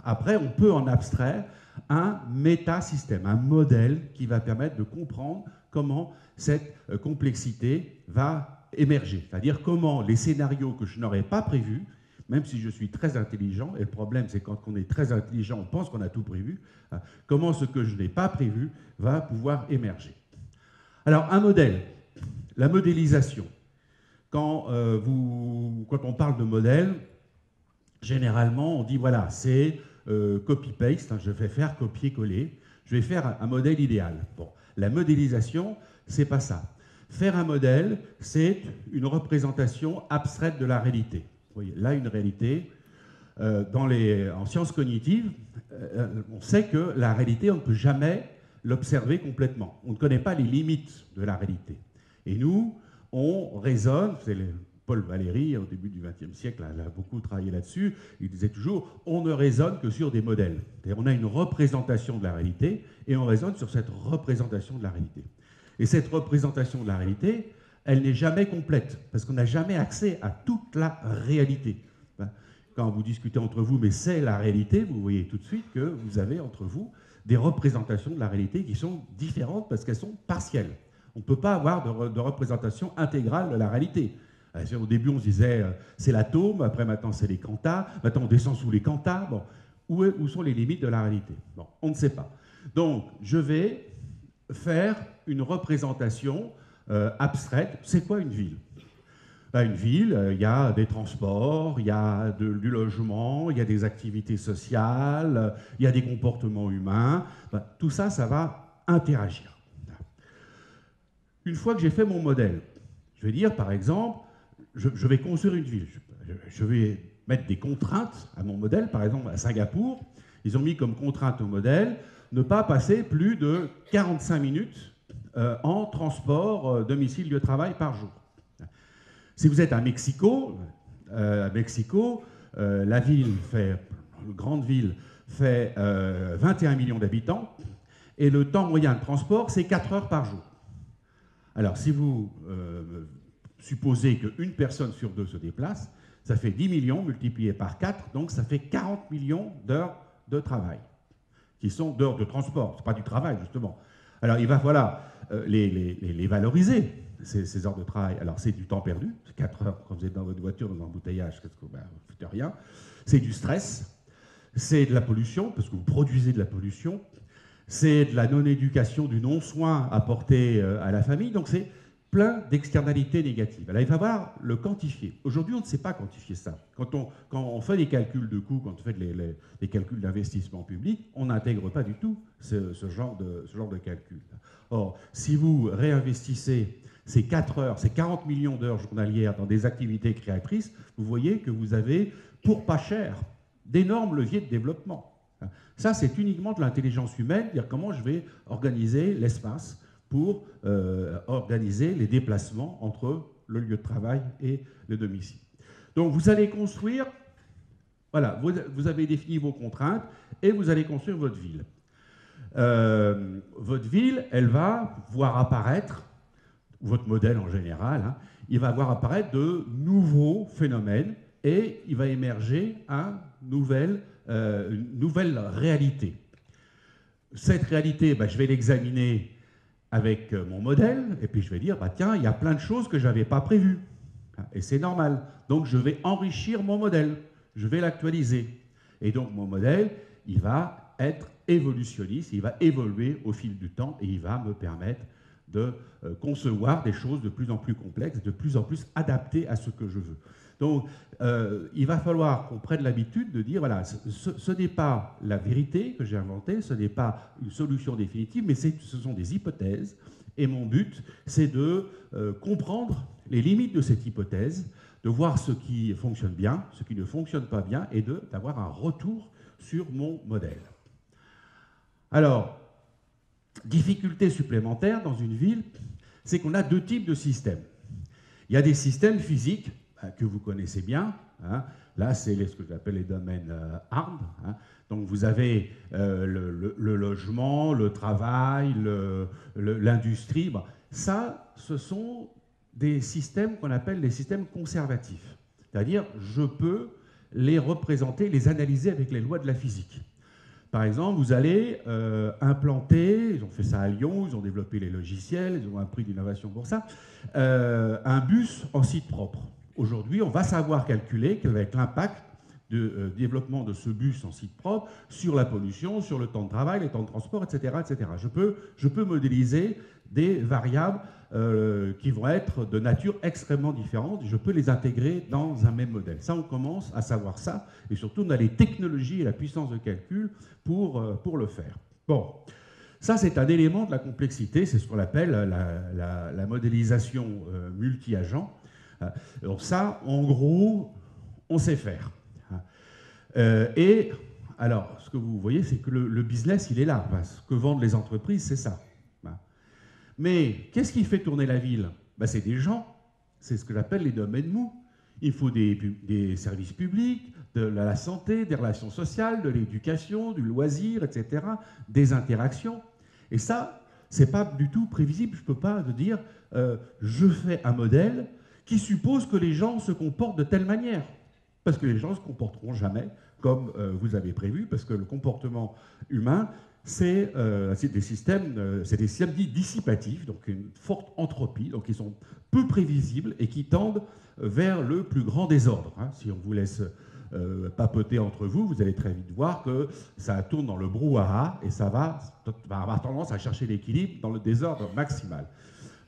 Speaker 2: après, on peut en abstraire un métasystème, un modèle qui va permettre de comprendre comment cette complexité va émerger. C'est-à-dire comment les scénarios que je n'aurais pas prévus, même si je suis très intelligent, et le problème c'est quand on est très intelligent, on pense qu'on a tout prévu, hein, comment ce que je n'ai pas prévu va pouvoir émerger. Alors un modèle, la modélisation. Quand on parle de modèle, généralement on dit voilà, c'est copy-paste, hein, je vais faire copier-coller, je vais faire un modèle idéal. Bon, la modélisation, c'est pas ça. Faire un modèle, c'est une représentation abstraite de la réalité. Vous voyez, là, une réalité. En sciences cognitives, on sait que la réalité, on ne peut jamais l'observer complètement. On ne connaît pas les limites de la réalité. Et nous, on raisonne, c'est Paul Valéry, au début du XXe siècle, a beaucoup travaillé là-dessus, il disait toujours, on ne raisonne que sur des modèles. C'est-à-dire, on a une représentation de la réalité, et on raisonne sur cette représentation de la réalité. Et cette représentation de la réalité, elle n'est jamais complète, parce qu'on n'a jamais accès à toute la réalité. Quand vous discutez entre vous, mais c'est la réalité, vous voyez tout de suite que vous avez entre vous des représentations de la réalité qui sont différentes parce qu'elles sont partielles. On ne peut pas avoir de représentation intégrale de la réalité. Au début, on se disait, c'est l'atome, après maintenant c'est les quantas, maintenant on descend sous les quantas. Bon, où sont les limites de la réalité? Bon, on ne sait pas. Donc, je vais faire une représentation abstraite. C'est quoi une ville? Une ville, il y a des transports, il y a du logement, il y a des activités sociales, il y a des comportements humains. Tout ça, ça va interagir. Une fois que j'ai fait mon modèle, je vais dire, par exemple, je vais construire une ville. Je vais mettre des contraintes à mon modèle. Par exemple, à Singapour, ils ont mis comme contrainte au modèle ne pas passer plus de 45 minutes en transport domicile-lieu de travail par jour. Si vous êtes à Mexico, la grande ville fait 21 millions d'habitants, et le temps moyen de transport, c'est 4 heures par jour. Alors, si vous supposez qu'une personne sur deux se déplace, ça fait 10 millions multiplié par 4, donc ça fait 40 millions d'heures de travail, qui sont d'heures de transport, ce n'est pas du travail, justement. Alors, il va falloir les valoriser, ces heures de travail. Alors, c'est du temps perdu, c'est 4 heures quand vous êtes dans votre voiture, dans un embouteillage, vous ne faites rien. C'est du stress, c'est de la pollution, parce que vous produisez de la pollution, c'est de la non-éducation, du non-soin apporté à la famille, donc c'est plein d'externalités négatives. Alors, il va falloir le quantifier. Aujourd'hui, on ne sait pas quantifier ça. Quand on fait des calculs de coûts, quand on fait les calculs d'investissement public, on n'intègre pas du tout ce genre de calcul. Or, si vous réinvestissez ces 4 heures, ces 40 millions d'heures journalières dans des activités créatrices, vous voyez que vous avez, pour pas cher, d'énormes leviers de développement. Ça, c'est uniquement de l'intelligence humaine, dire comment je vais organiser l'espace pour organiser les déplacements entre le lieu de travail et le domicile. Donc vous allez construire, voilà, vous avez défini vos contraintes et vous allez construire votre ville. Votre ville, elle va voir apparaître, votre modèle en général, hein, il va voir apparaître de nouveaux phénomènes et il va émerger une nouvelle réalité. Cette réalité, je vais l'examiner avec mon modèle, et puis je vais dire, tiens, il y a plein de choses que je n'avais pas prévues. Et c'est normal. Donc je vais enrichir mon modèle, je vais l'actualiser. Et donc mon modèle, il va être évolutionniste, il va évoluer au fil du temps, et il va me permettre de concevoir des choses de plus en plus complexes, de plus en plus adaptées à ce que je veux. Donc, il va falloir qu'on prenne l'habitude de dire, voilà, ce n'est pas la vérité que j'ai inventée, ce n'est pas une solution définitive, mais ce sont des hypothèses. Et mon but, c'est de comprendre les limites de cette hypothèse, de voir ce qui fonctionne bien, ce qui ne fonctionne pas bien, et d'avoir un retour sur mon modèle. Alors, difficulté supplémentaire dans une ville, c'est qu'on a deux types de systèmes. Il y a des systèmes physiques que vous connaissez bien. Hein. Là, c'est ce que j'appelle les domaines hard. Hein. Donc, vous avez le logement, le travail, l'industrie. Bon, ça, ce sont des systèmes qu'on appelle les systèmes conservatifs. C'est-à-dire, je peux les représenter, les analyser avec les lois de la physique. Par exemple, vous allez implanter, ils ont fait ça à Lyon, ils ont développé les logiciels, ils ont un prix d'innovation pour ça, un bus en site propre. aujourd'hui, on va savoir calculer quel va être l'impact de développement de ce bus en site propre sur la pollution, sur le temps de travail, les temps de transport, etc. etc. Je peux modéliser des variables qui vont être de nature extrêmement différente. Je peux les intégrer dans un même modèle. Ça, on commence à savoir ça. Et surtout, on a les technologies et la puissance de calcul pour le faire. Bon, ça, c'est un élément de la complexité. C'est ce qu'on appelle la modélisation multi-agent. Donc ça, en gros, on sait faire. Et alors, ce que vous voyez, c'est que le business, il est là. Ce que vendent les entreprises, c'est ça. Mais qu'est-ce qui fait tourner la ville? C'est des gens. C'est ce que j'appelle les domaines mous. Il faut des services publics, de la santé, des relations sociales, de l'éducation, du loisir, etc., des interactions. Et ça, c'est pas du tout prévisible. Je peux pas dire, je fais un modèle qui suppose que les gens se comportent de telle manière. Parce que les gens ne se comporteront jamais comme vous avez prévu, parce que le comportement humain, c'est des systèmes dits dissipatifs, donc une forte entropie, donc ils sont peu prévisibles et qui tendent vers le plus grand désordre. Si on vous laisse papoter entre vous, vous allez très vite voir que ça tourne dans le brouhaha et ça va avoir tendance à chercher l'équilibre dans le désordre maximal.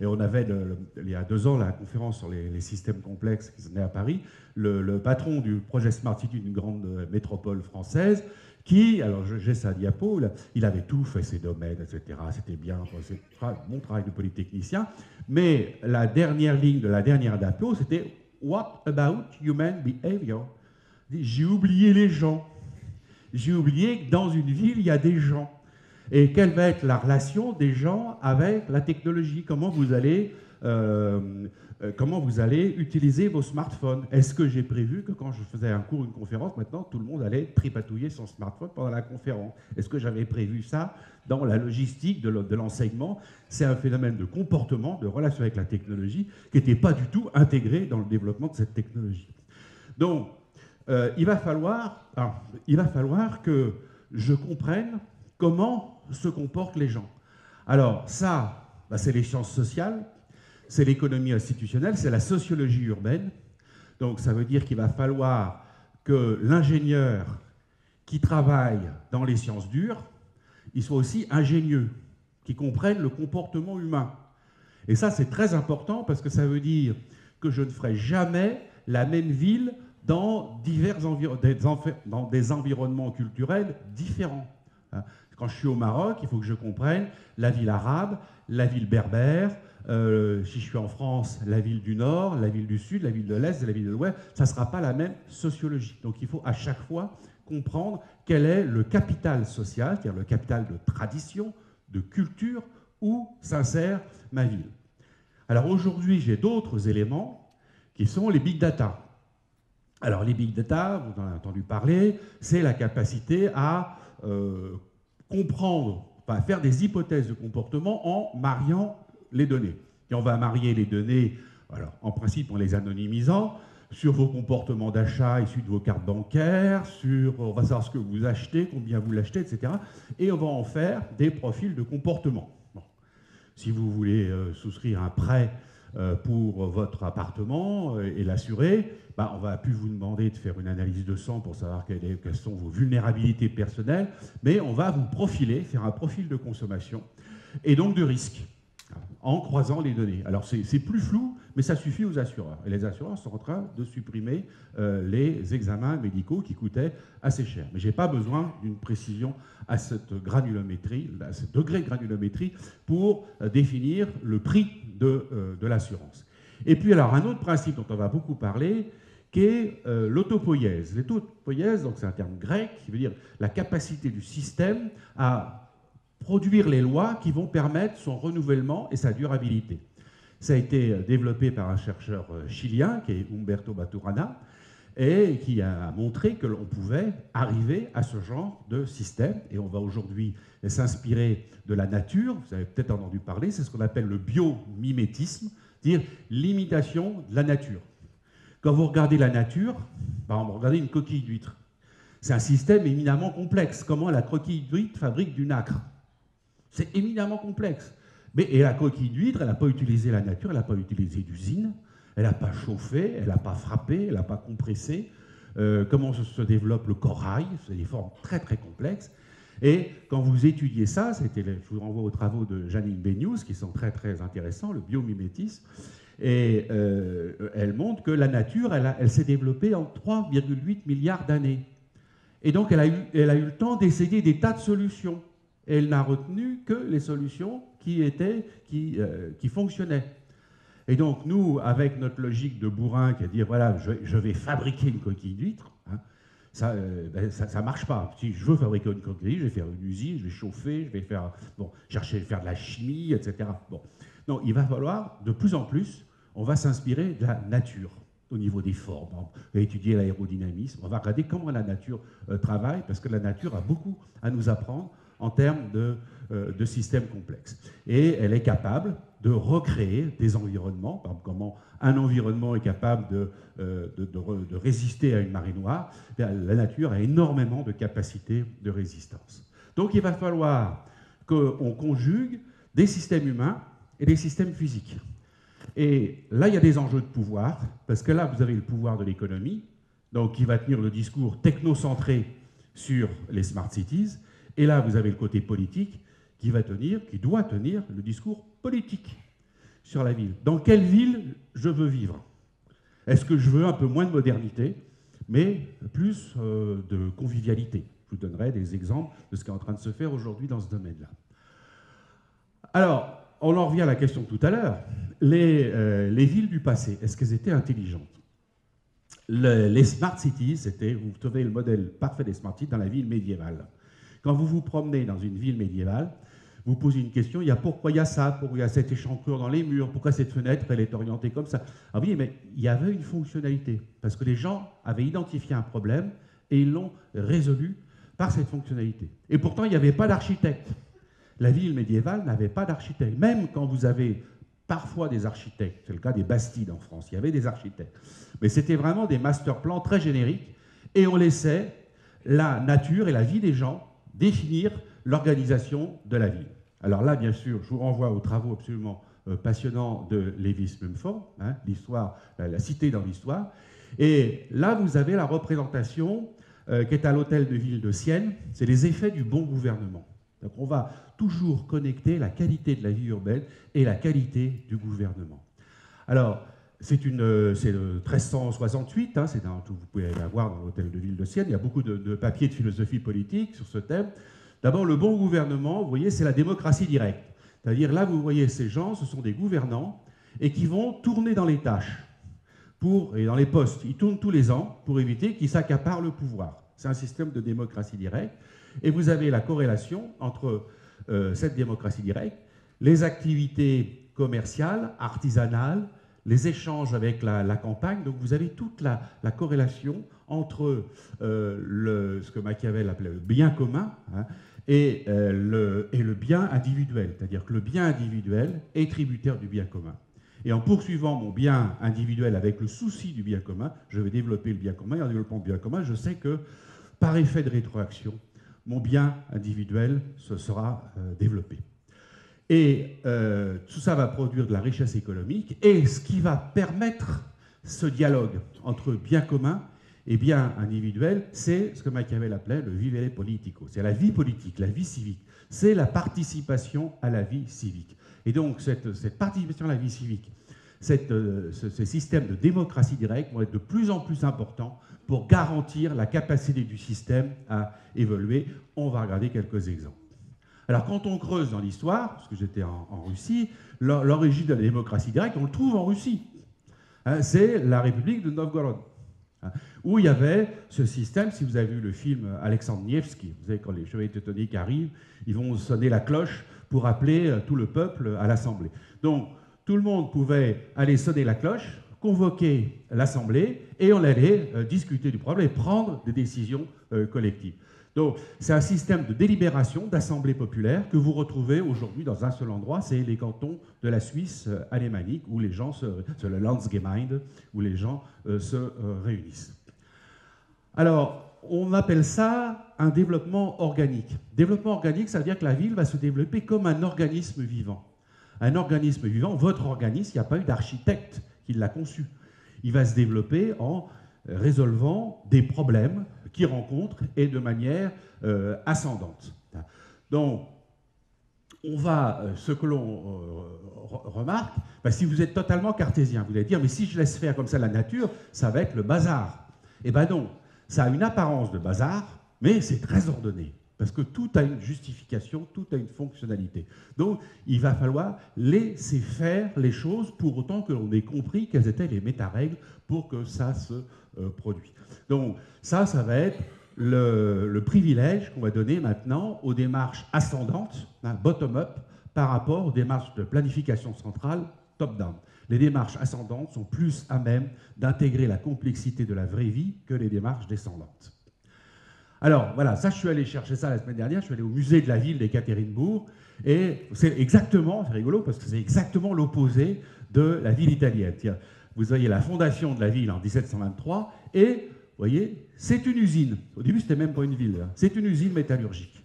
Speaker 2: Et on avait, il y a 2 ans, la conférence sur les systèmes complexes qui se tenait à Paris. Le patron du projet Smart City d'une grande métropole française, qui, alors j'ai sa diapo, il avait tout fait, ses domaines, etc. C'était bien, c'est bon travail de polytechnicien. Mais la dernière ligne de la dernière diapo, c'était « What about human behavior ?» J'ai oublié les gens. J'ai oublié que dans une ville, il y a des gens. Et quelle va être la relation des gens avec la technologie? Comment vous allez utiliser vos smartphones? Est-ce que j'ai prévu que quand je faisais un cours, une conférence, maintenant, tout le monde allait tripatouiller son smartphone pendant la conférence? Est-ce que j'avais prévu ça dans la logistique de l'enseignement? C'est un phénomène de comportement, de relation avec la technologie, qui n'était pas du tout intégré dans le développement de cette technologie. Donc, il va falloir que je comprenne comment se comportent les gens. Alors ça, c'est les sciences sociales, c'est l'économie institutionnelle, c'est la sociologie urbaine. Donc ça veut dire qu'il va falloir que l'ingénieur qui travaille dans les sciences dures, il soit aussi ingénieux, qu'il comprenne le comportement humain. Et ça, c'est très important parce que ça veut dire que je ne ferai jamais la même ville dans des environnements culturels différents. Quand je suis au Maroc, il faut que je comprenne la ville arabe, la ville berbère. Si je suis en France, la ville du Nord, la ville du Sud, la ville de l'Est et la ville de l'Ouest, ça ne sera pas la même sociologie. Donc il faut à chaque fois comprendre quel est le capital social, c'est-à-dire le capital de tradition, de culture, où s'insère ma ville. Alors aujourd'hui, j'ai d'autres éléments qui sont les big data. Alors les big data, vous en avez entendu parler, c'est la capacité à comprendre, à faire des hypothèses de comportement en mariant les données. Et on va marier les données, alors en principe en les anonymisant, sur vos comportements d'achat issus de vos cartes bancaires, on va savoir ce que vous achetez, combien vous l'achetez, etc. Et on va en faire des profils de comportement. Bon. Si vous voulez souscrire un prêt pour votre appartement et l'assurer, on ne va plus vous demander de faire une analyse de sang pour savoir quelles sont vos vulnérabilités personnelles, mais on va vous profiler, faire un profil de consommation et donc de risque en croisant les données. Alors c'est plus flou, mais ça suffit aux assureurs. Et les assureurs sont en train de supprimer les examens médicaux qui coûtaient assez cher. Mais je n'ai pas besoin d'une précision à cette granulométrie, à ce degré de granulométrie pour définir le prix de l'assurance. Et puis alors un autre principe dont on va beaucoup parler, qui est l'autopoïèse. L'autopoïèse, donc c'est un terme grec qui veut dire la capacité du système à produire les lois qui vont permettre son renouvellement et sa durabilité. Ça a été développé par un chercheur chilien qui est Humberto Maturana et qui a montré que l'on pouvait arriver à ce genre de système. Et on va aujourd'hui s'inspirer de la nature. Vous avez peut-être entendu parler, c'est ce qu'on appelle le biomimétisme, c'est-à-dire l'imitation de la nature. Quand vous regardez la nature, par exemple, regardez une coquille d'huître. C'est un système éminemment complexe. Comment la coquille d'huître fabrique du nacre? C'est éminemment complexe. Et la coquille d'huître, elle n'a pas utilisé la nature, elle n'a pas utilisé d'usine, Elle n'a pas chauffé, elle n'a pas frappé, elle n'a pas compressé. Comment se développe le corail, c'est des formes très très complexes. Et quand vous étudiez ça, je vous renvoie aux travaux de Janine Benyus, qui sont très très intéressants, le biomimétisme, et elle montre que la nature, elle s'est développée en 3,8 milliards d'années. Et donc elle a eu le temps d'essayer des tas de solutions. Et elle n'a retenu que les solutions qui fonctionnaient. Et donc nous, avec notre logique de bourrin, qui est de dire, voilà, je vais fabriquer une coquille d'huître, hein, ça ne marche pas. Si je veux fabriquer une coquille, je vais faire une usine, je vais chauffer, je vais chercher à faire de la chimie, etc. Bon. Non, il va falloir, de plus en plus, on va s'inspirer de la nature au niveau des formes. On va étudier l'aérodynamisme, on va regarder comment la nature travaille, parce que la nature a beaucoup à nous apprendre en termes de systèmes complexes. Et elle est capable de recréer des environnements, par exemple comment un environnement est capable de résister à une marée noire. La nature a énormément de capacités de résistance. Donc il va falloir qu'on conjugue des systèmes humains et des systèmes physiques. Et là, il y a des enjeux de pouvoir, parce que là, vous avez le pouvoir de l'économie, donc qui va tenir le discours technocentré sur les smart cities, et là, vous avez le côté politique qui doit tenir le discours politique sur la ville. Dans quelle ville je veux vivre? Est-ce que je veux un peu moins de modernité, mais plus de convivialité? Je vous donnerai des exemples de ce qui est en train de se faire aujourd'hui dans ce domaine-là. Alors, on en revient à la question de tout à l'heure. Les villes du passé, est-ce qu'elles étaient intelligentes? Les smart cities, vous trouvez le modèle parfait des smart cities dans la ville médiévale. Quand vous vous promenez dans une ville médiévale, vous posez une question, pourquoi il y a ça, pourquoi il y a cette échancrure dans les murs, pourquoi cette fenêtre, elle est orientée comme ça? Ah oui, mais il y avait une fonctionnalité, parce que les gens avaient identifié un problème et ils l'ont résolu par cette fonctionnalité. Et pourtant, il n'y avait pas d'architecte. La ville médiévale n'avait pas d'architecte. Même quand vous avez parfois des architectes, c'est le cas des Bastides en France, il y avait des architectes. Mais c'était vraiment des master plans très génériques et on laissait la nature et la vie des gens définir l'organisation de la ville. Alors là, bien sûr, je vous renvoie aux travaux absolument passionnants de Lewis Mumford, hein, l'histoire, la cité dans l'histoire. Et là, vous avez la représentation qui est à l'hôtel de ville de Sienne, c'est les effets du bon gouvernement. Donc on va toujours connecter la qualité de la vie urbaine et la qualité du gouvernement. Alors, c'est le 1368, hein, vous pouvez la voir dans l'hôtel de ville de Sienne, il y a beaucoup de papiers de philosophie politique sur ce thème. D'abord, le bon gouvernement, vous voyez, c'est la démocratie directe. C'est-à-dire, là, vous voyez, ces gens, ce sont des gouvernants et qui vont tourner dans les tâches et dans les postes. Ils tournent tous les ans pour éviter qu'ils s'accaparent le pouvoir. C'est un système de démocratie directe. Et vous avez la corrélation entre cette démocratie directe, les activités commerciales, artisanales, les échanges avec la campagne. Donc vous avez toute la corrélation entre ce que Machiavel appelait le bien commun, hein, et le bien individuel. C'est-à-dire que le bien individuel est tributaire du bien commun. Et en poursuivant mon bien individuel avec le souci du bien commun, je vais développer le bien commun. Et en développant le bien commun, je sais que par effet de rétroaction, mon bien individuel se sera développé. Et tout ça va produire de la richesse économique, et ce qui va permettre ce dialogue entre bien commun et bien individuel, c'est ce que Machiavel appelait le vivere politico. C'est la vie politique, la vie civique. C'est la participation à la vie civique. Et donc cette participation à la vie civique, ces systèmes de démocratie directe vont être de plus en plus importants pour garantir la capacité du système à évoluer. On va regarder quelques exemples. Alors quand on creuse dans l'histoire, parce que j'étais en Russie, l'origine de la démocratie directe, on le trouve en Russie. Hein, c'est la République de Novgorod, hein, où il y avait ce système. Si vous avez vu le film Alexandre Nevsky, vous savez, quand les chevaliers teutoniques arrivent, ils vont sonner la cloche pour appeler tout le peuple à l'Assemblée. Donc tout le monde pouvait aller sonner la cloche, convoquer l'Assemblée, et on allait discuter du problème et prendre des décisions collectives. Donc, c'est un système de délibération, d'assemblée populaire que vous retrouvez aujourd'hui dans un seul endroit, c'est les cantons de la Suisse alémanique, où les gens c'est le Landsgemeinde, où les gens se réunissent. Alors, on appelle ça un développement organique. Développement organique, ça veut dire que la ville va se développer comme un organisme vivant. Un organisme vivant, votre organisme, il n'y a pas eu d'architecte qui l'a conçu. Il va se développer en résolvant des problèmes qu'il rencontre et de manière ascendante. Donc, on va, ce que l'on remarque, si vous êtes totalement cartésien, vous allez dire, mais si je laisse faire comme ça la nature, ça va être le bazar. Eh bien non, ça a une apparence de bazar, mais c'est très ordonné, parce que tout a une justification, tout a une fonctionnalité. Donc, il va falloir laisser faire les choses pour autant que l'on ait compris quelles étaient les méta-règles pour que ça se produise. Donc, ça va être le privilège qu'on va donner maintenant aux démarches ascendantes, bottom-up, par rapport aux démarches de planification centrale, top-down. Les démarches ascendantes sont plus à même d'intégrer la complexité de la vraie vie que les démarches descendantes. Alors voilà, ça je suis allé chercher ça la semaine dernière, je suis allé au musée de la ville d'Ekaterinbourg, et c'est exactement, c'est rigolo parce que c'est exactement l'opposé de la ville italienne. Vous voyez la fondation de la ville en 1723, et vous voyez, c'est une usine. Au début, c'était même pas une ville. C'est une usine métallurgique,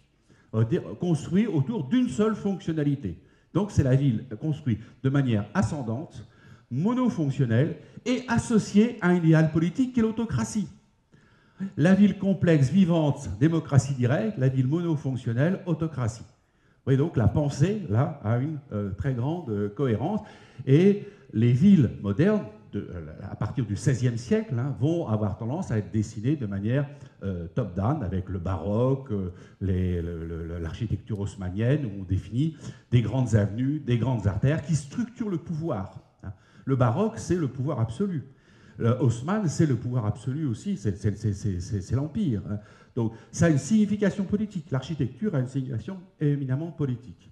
Speaker 2: construite autour d'une seule fonctionnalité. Donc, c'est la ville construite de manière ascendante, monofonctionnelle et associée à un idéal politique qui est l'autocratie. La ville complexe, vivante, démocratie directe, la ville monofonctionnelle, autocratie. Vous voyez donc, la pensée, là, a une très grande cohérence. Et les villes modernes, à partir du XVIe siècle, vont avoir tendance à être dessinées de manière top-down, avec le baroque, l'architecture haussmannienne, où on définit des grandes avenues, des grandes artères qui structurent le pouvoir. Le baroque, c'est le pouvoir absolu. Haussmann, c'est le pouvoir absolu aussi, c'est l'empire. Donc ça a une signification politique. L'architecture a une signification éminemment politique.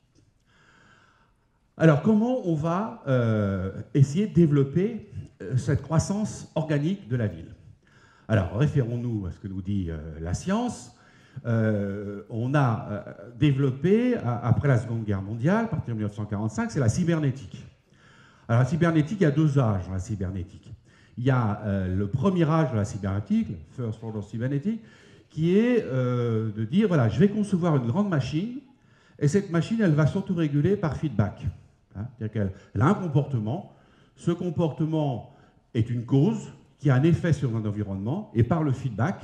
Speaker 2: Alors, comment on va essayer de développer cette croissance organique de la ville? Alors, référons-nous à ce que nous dit la science. On a développé, après la Seconde Guerre mondiale, à partir de 1945, c'est la cybernétique. Alors, la cybernétique, il y a deux âges dans la cybernétique. Il y a le premier âge de la cybernétique, le First Order Cybernétique, qui est de dire, voilà, je vais concevoir une grande machine, et cette machine, elle va s'autoréguler par feedback. C'est-à-dire qu'elle a un comportement, ce comportement est une cause qui a un effet sur un environnement, et par le feedback,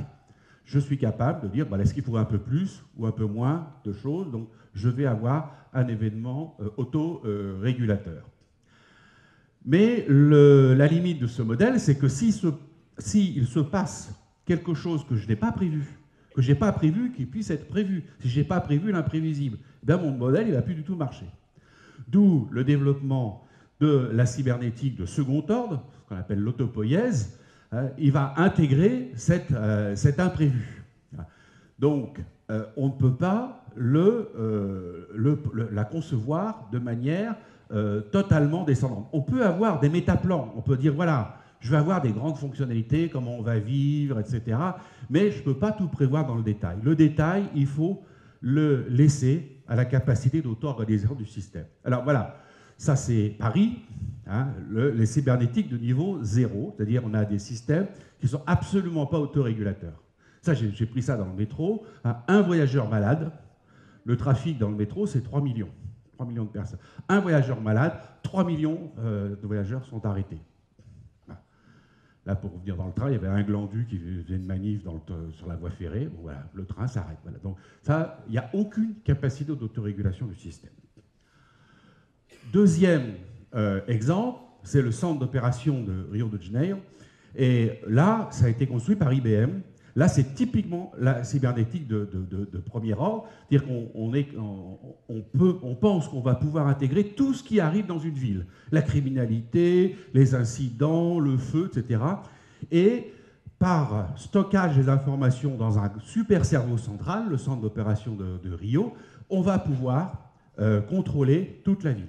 Speaker 2: je suis capable de dire, est-ce qu'il faudrait un peu plus ou un peu moins de choses, donc je vais avoir un événement auto-régulateur. Mais la limite de ce modèle, c'est que s'il se passe quelque chose que je n'ai pas prévu, que je n'ai pas prévu qui puisse être prévu, si je n'ai pas prévu l'imprévisible, mon modèle ne va plus du tout marcher. D'où le développement de la cybernétique de second ordre, ce qu'on appelle l'autopoïèse, il va intégrer cet imprévu. Donc, on ne peut pas la concevoir de manière totalement descendante. On peut avoir des métaplans, on peut dire, voilà, je vais avoir des grandes fonctionnalités, comment on va vivre, etc. Mais je ne peux pas tout prévoir dans le détail. Le détail, il faut le laisser à la capacité d'auto-organisation du système. Alors voilà, ça c'est Paris, les cybernétiques de niveau 0, c'est-à-dire on a des systèmes qui ne sont absolument pas autorégulateurs. Ça, j'ai pris ça dans le métro. Un voyageur malade, le trafic dans le métro, c'est 3 millions. 3 millions de personnes. Un voyageur malade, 3 millions de voyageurs sont arrêtés. Là, pour revenir dans le train, il y avait un glandu qui faisait une manif sur la voie ferrée. Bon, voilà, le train s'arrête. Voilà. Donc, ça, il n'y a aucune capacité d'autorégulation du système. Deuxième exemple, c'est le centre d'opération de Rio de Janeiro. Et là, ça a été construit par IBM. Là, c'est typiquement la cybernétique de premier ordre. C'est-à-dire qu'on pense qu'on va pouvoir intégrer tout ce qui arrive dans une ville. La criminalité, les incidents, le feu, etc. Et par stockage des informations dans un super cerveau central, le centre d'opération de Rio, on va pouvoir contrôler toute la ville.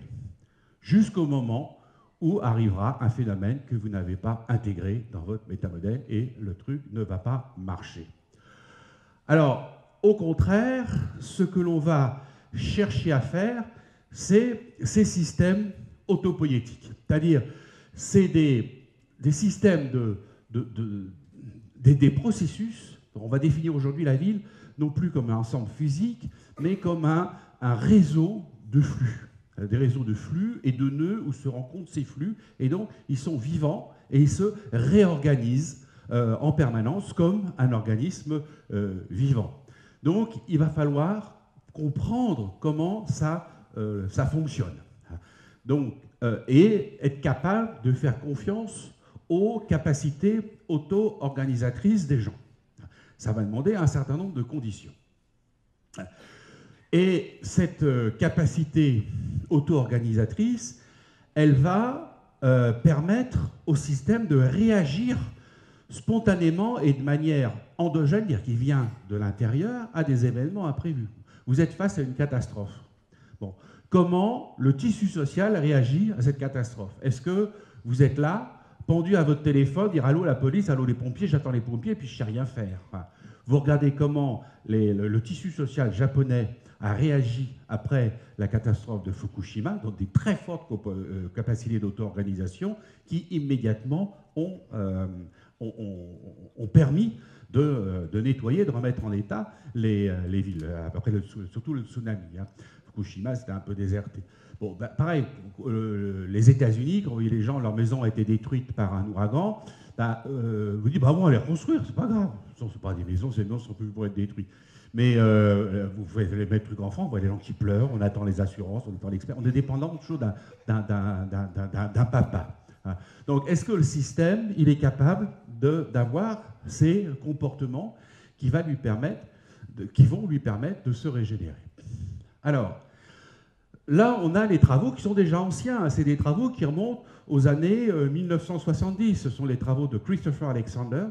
Speaker 2: Jusqu'au moment où arrivera un phénomène que vous n'avez pas intégré dans votre métamodèle et le truc ne va pas marcher. Alors, au contraire, ce que l'on va chercher à faire, c'est ces systèmes autopoïétiques. C'est-à-dire, c'est des systèmes des processus. On va définir aujourd'hui la ville non plus comme un ensemble physique, mais comme un réseau de flux. des réseaux de flux et de nœuds où se rencontrent ces flux, et donc ils sont vivants et ils se réorganisent en permanence comme un organisme vivant. Donc il va falloir comprendre comment ça fonctionne. Donc, et être capable de faire confiance aux capacités auto-organisatrices des gens. Ça va demander un certain nombre de conditions. Et cette capacité auto-organisatrice, elle va permettre au système de réagir spontanément et de manière endogène, c'est-à-dire qui vient de l'intérieur, à des événements imprévus. Vous êtes face à une catastrophe. Bon. Comment le tissu social réagit à cette catastrophe? Est-ce que vous êtes là, pendu à votre téléphone, dire allô la police, allô les pompiers, j'attends les pompiers, puis je ne sais rien faire. Enfin, vous regardez comment le tissu social japonais a réagi après la catastrophe de Fukushima, donc des très fortes capacités d'auto-organisation qui immédiatement ont permis de nettoyer, de remettre en état les villes, après surtout le tsunami. Fukushima, c'était un peu déserté. Bon, bah, pareil, les États-Unis, quand vous voyez les gens, leur maison a été détruite par un ouragan, bah, vous dites, bah, on va les reconstruire, c'est pas grave. Ce ne sont pas des maisons, ces maisons sont plus pour être détruites. Mais vous pouvez les mettre trucs enfants, vous voyez les gens qui pleurent, on attend les assurances, on attend l'expert, on est dépendant toujours d'un papa. Donc, est-ce que le système, il est capable d'avoir ces comportements qui vont lui permettre de se régénérer? Alors, là, on a les travaux qui sont déjà anciens. C'est des travaux qui remontent aux années 1970. Ce sont les travaux de Christopher Alexander,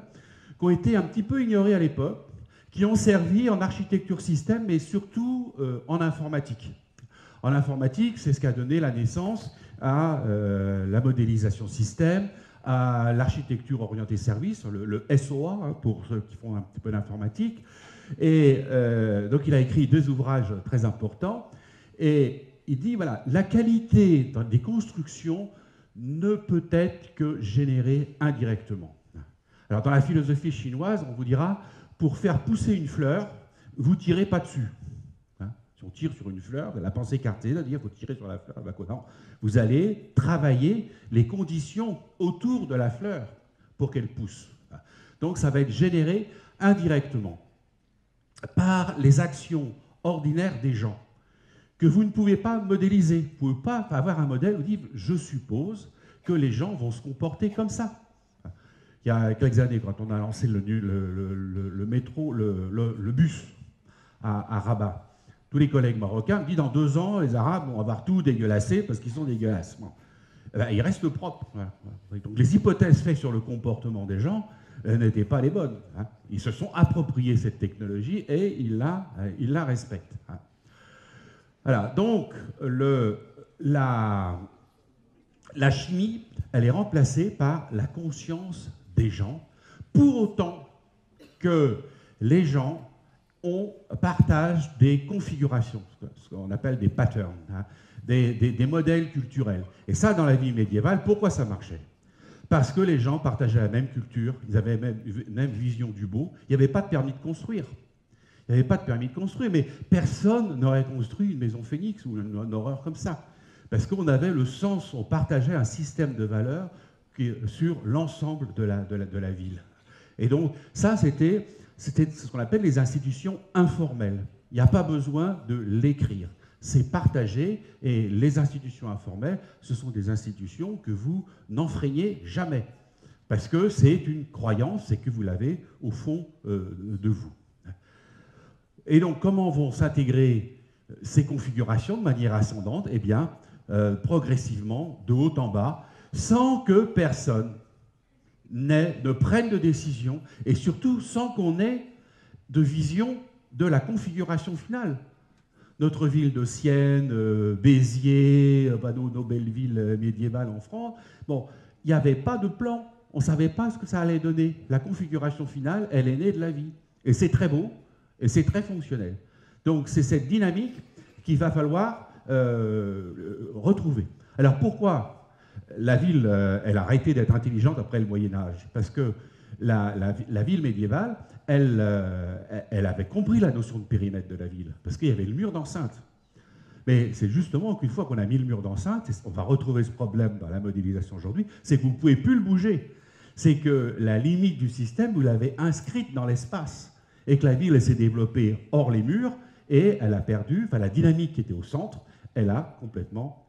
Speaker 2: qui ont été un petit peu ignorés à l'époque, qui ont servi en architecture système, mais surtout en informatique. En informatique, c'est ce qui a donné la naissance à la modélisation système, à l'architecture orientée service, le SOA, hein, pour ceux qui font un petit peu d'informatique. Et donc il a écrit 2 ouvrages très importants, et il dit, voilà, la qualité des constructions ne peut être que générée indirectement. Alors dans la philosophie chinoise, on vous dira, pour faire pousser une fleur, vous ne tirez pas dessus. Si on tire sur une fleur, la pensée cartésienne, c'est-à-dire qu'il faut tirer sur la fleur, non, vous allez travailler les conditions autour de la fleur pour qu'elle pousse. Donc ça va être généré indirectement par les actions ordinaires des gens que vous ne pouvez pas modéliser. Vous ne pouvez pas avoir un modèle où vous dites « je suppose que les gens vont se comporter comme ça ». Il y a quelques années, quand on a lancé le métro, le bus à Rabat, tous les collègues marocains me disent « dans 2 ans, les Arabes vont avoir tout dégueulassé parce qu'ils sont dégueulasses ». Bon. Ils restent propres. Voilà. Donc les hypothèses faites sur le comportement des gens n'étaient pas les bonnes. Hein. Ils se sont appropriés cette technologie et ils la respectent. Hein. Voilà, donc la chimie, elle est remplacée par la conscience des gens, pour autant que les gens partagent des configurations, ce qu'on appelle des patterns, hein, des modèles culturels. Et ça, dans la vie médiévale, pourquoi ça marchait? Parce que les gens partageaient la même culture, ils avaient la même vision du beau. Il n'y avait pas de permis de construire. Il n'y avait pas de permis de construire, mais personne n'aurait construit une maison Phénix ou une horreur comme ça. Parce qu'on avait le sens, on partageait un système de valeurs sur l'ensemble de la ville. Et donc, ça, c'était ce qu'on appelle les institutions informelles. Il n'y a pas besoin de l'écrire. C'est partagé, et les institutions informelles, ce sont des institutions que vous n'enfreignez jamais. Parce que c'est une croyance, c'est que vous l'avez au fond de vous. Et donc, comment vont s'intégrer ces configurations de manière ascendante? Eh bien, progressivement, de haut en bas, sans que personne ne prenne de décision, et surtout sans qu'on ait de vision de la configuration finale. Notre ville de Sienne, Béziers, nos belles villes médiévales en France, bon, il n'y avait pas de plan, on ne savait pas ce que ça allait donner. La configuration finale, elle est née de la vie. Et c'est très beau, et c'est très fonctionnel. Donc c'est cette dynamique qu'il va falloir retrouver. Alors pourquoi la ville, elle a arrêté d'être intelligente après le Moyen-Âge? Parce que la ville médiévale, elle avait compris la notion de périmètre de la ville, parce qu'il y avait le mur d'enceinte. Mais c'est justement qu'une fois qu'on a mis le mur d'enceinte, et on va retrouver ce problème dans la modélisation aujourd'hui, c'est que vous ne pouvez plus le bouger. C'est que la limite du système, vous l'avez inscrite dans l'espace. Et que la ville, elle s'est développée hors les murs, et elle a perdu, enfin la dynamique qui était au centre, elle a complètement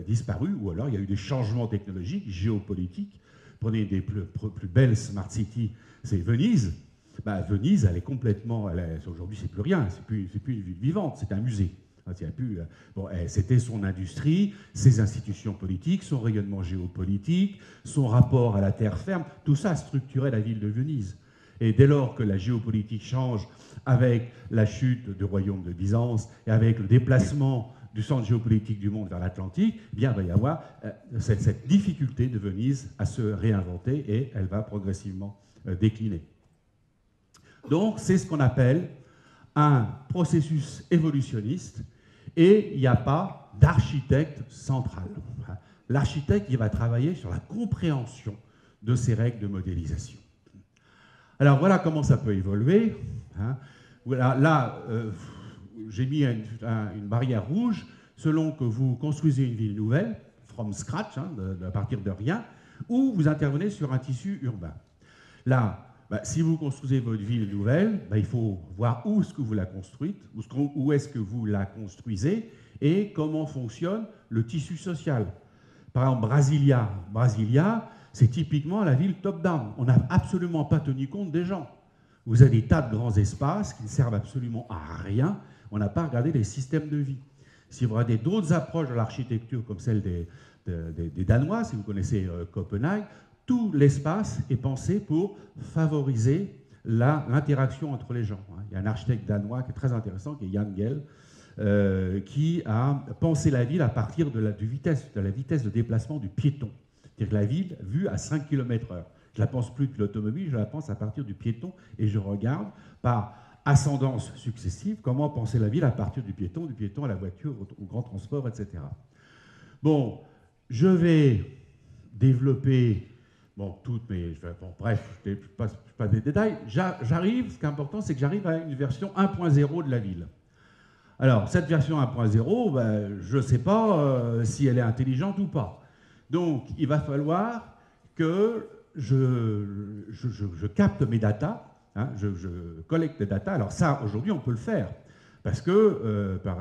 Speaker 2: disparu, ou alors il y a eu des changements technologiques, géopolitiques. Prenez des plus belles smart cities, c'est Venise. Bah, Venise, elle est complètement, aujourd'hui c'est plus rien, c'est plus une ville vivante, c'est un musée. C'était son industrie, ses institutions politiques, son rayonnement géopolitique, son rapport à la terre ferme, tout ça structurait la ville de Venise. Et dès lors que la géopolitique change avec la chute du royaume de Byzance et avec le déplacement du centre géopolitique du monde vers l'Atlantique, eh bien, il va y avoir cette difficulté de Venise à se réinventer et elle va progressivement décliner. Donc, c'est ce qu'on appelle un processus évolutionniste et il n'y a pas d'architecte central. L'architecte, il va travailler sur la compréhension de ces règles de modélisation. Alors, voilà comment ça peut évoluer. Voilà, là, j'ai mis une barrière rouge selon que vous construisez une ville nouvelle, from scratch, à partir de rien, ou vous intervenez sur un tissu urbain. Là, si vous construisez votre ville nouvelle, il faut voir où est-ce que vous la construisez, où est-ce que vous la construisez et comment fonctionne le tissu social. Par exemple, Brasilia, c'est typiquement la ville top-down. On n'a absolument pas tenu compte des gens. Vous avez des tas de grands espaces qui ne servent absolument à rien. On n'a pas regardé les systèmes de vie. Si vous regardez d'autres approches de l'architecture, comme celle des Danois, si vous connaissez Copenhague, tout l'espace est pensé pour favoriser l'interaction entre les gens. Il y a un architecte danois qui est très intéressant, qui est Jan Gehl, qui a pensé la ville à partir de la vitesse de déplacement du piéton. C'est-à-dire la ville vue à 5 km/h. Je ne la pense plus de l'automobile, je la pense à partir du piéton et je regarde par ascendance successive comment penser la ville à partir du piéton à la voiture, au grand transport, etc. Bon, je vais développer, bref, je ne passe pas des détails. J'arrive, ce qui est important, c'est que j'arrive à une version 1.0 de la ville. Alors, cette version 1.0, je ne sais pas si elle est intelligente ou pas. Donc, il va falloir que je capte mes datas, je collecte des datas. Alors ça, aujourd'hui, on peut le faire. Parce que, par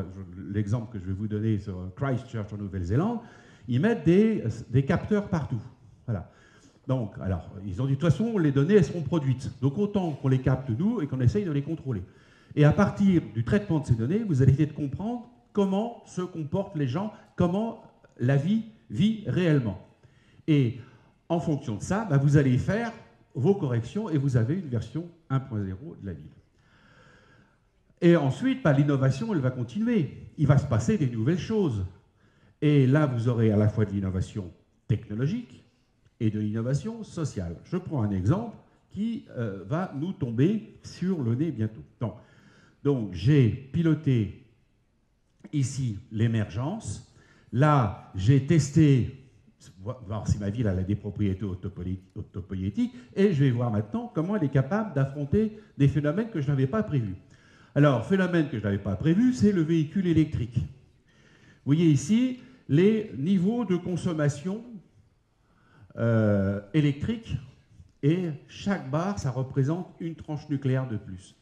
Speaker 2: l'exemple que je vais vous donner sur Christchurch en Nouvelle-Zélande, ils mettent des capteurs partout. Voilà. Donc, alors, ils ont dit, de toute façon, les données, elles seront produites. Donc, autant qu'on les capte, nous, et qu'on essaye de les contrôler. Et à partir du traitement de ces données, vous allez essayer de comprendre comment se comportent les gens, comment la vie vit réellement. Et en fonction de ça, vous allez faire vos corrections et vous avez une version 1.0 de la ville. Et ensuite, l'innovation, elle va continuer. Il va se passer des nouvelles choses. Et là, vous aurez à la fois de l'innovation technologique et de l'innovation sociale. Je prends un exemple qui va nous tomber sur le nez bientôt. Donc j'ai piloté ici l'émergence. Là, j'ai testé, voir si ma ville a des propriétés autopoïétiques, et je vais voir maintenant comment elle est capable d'affronter des phénomènes que je n'avais pas prévus. Alors, phénomène que je n'avais pas prévu, c'est le véhicule électrique. Vous voyez ici les niveaux de consommation électrique, et chaque barre, ça représente une tranche nucléaire de plus.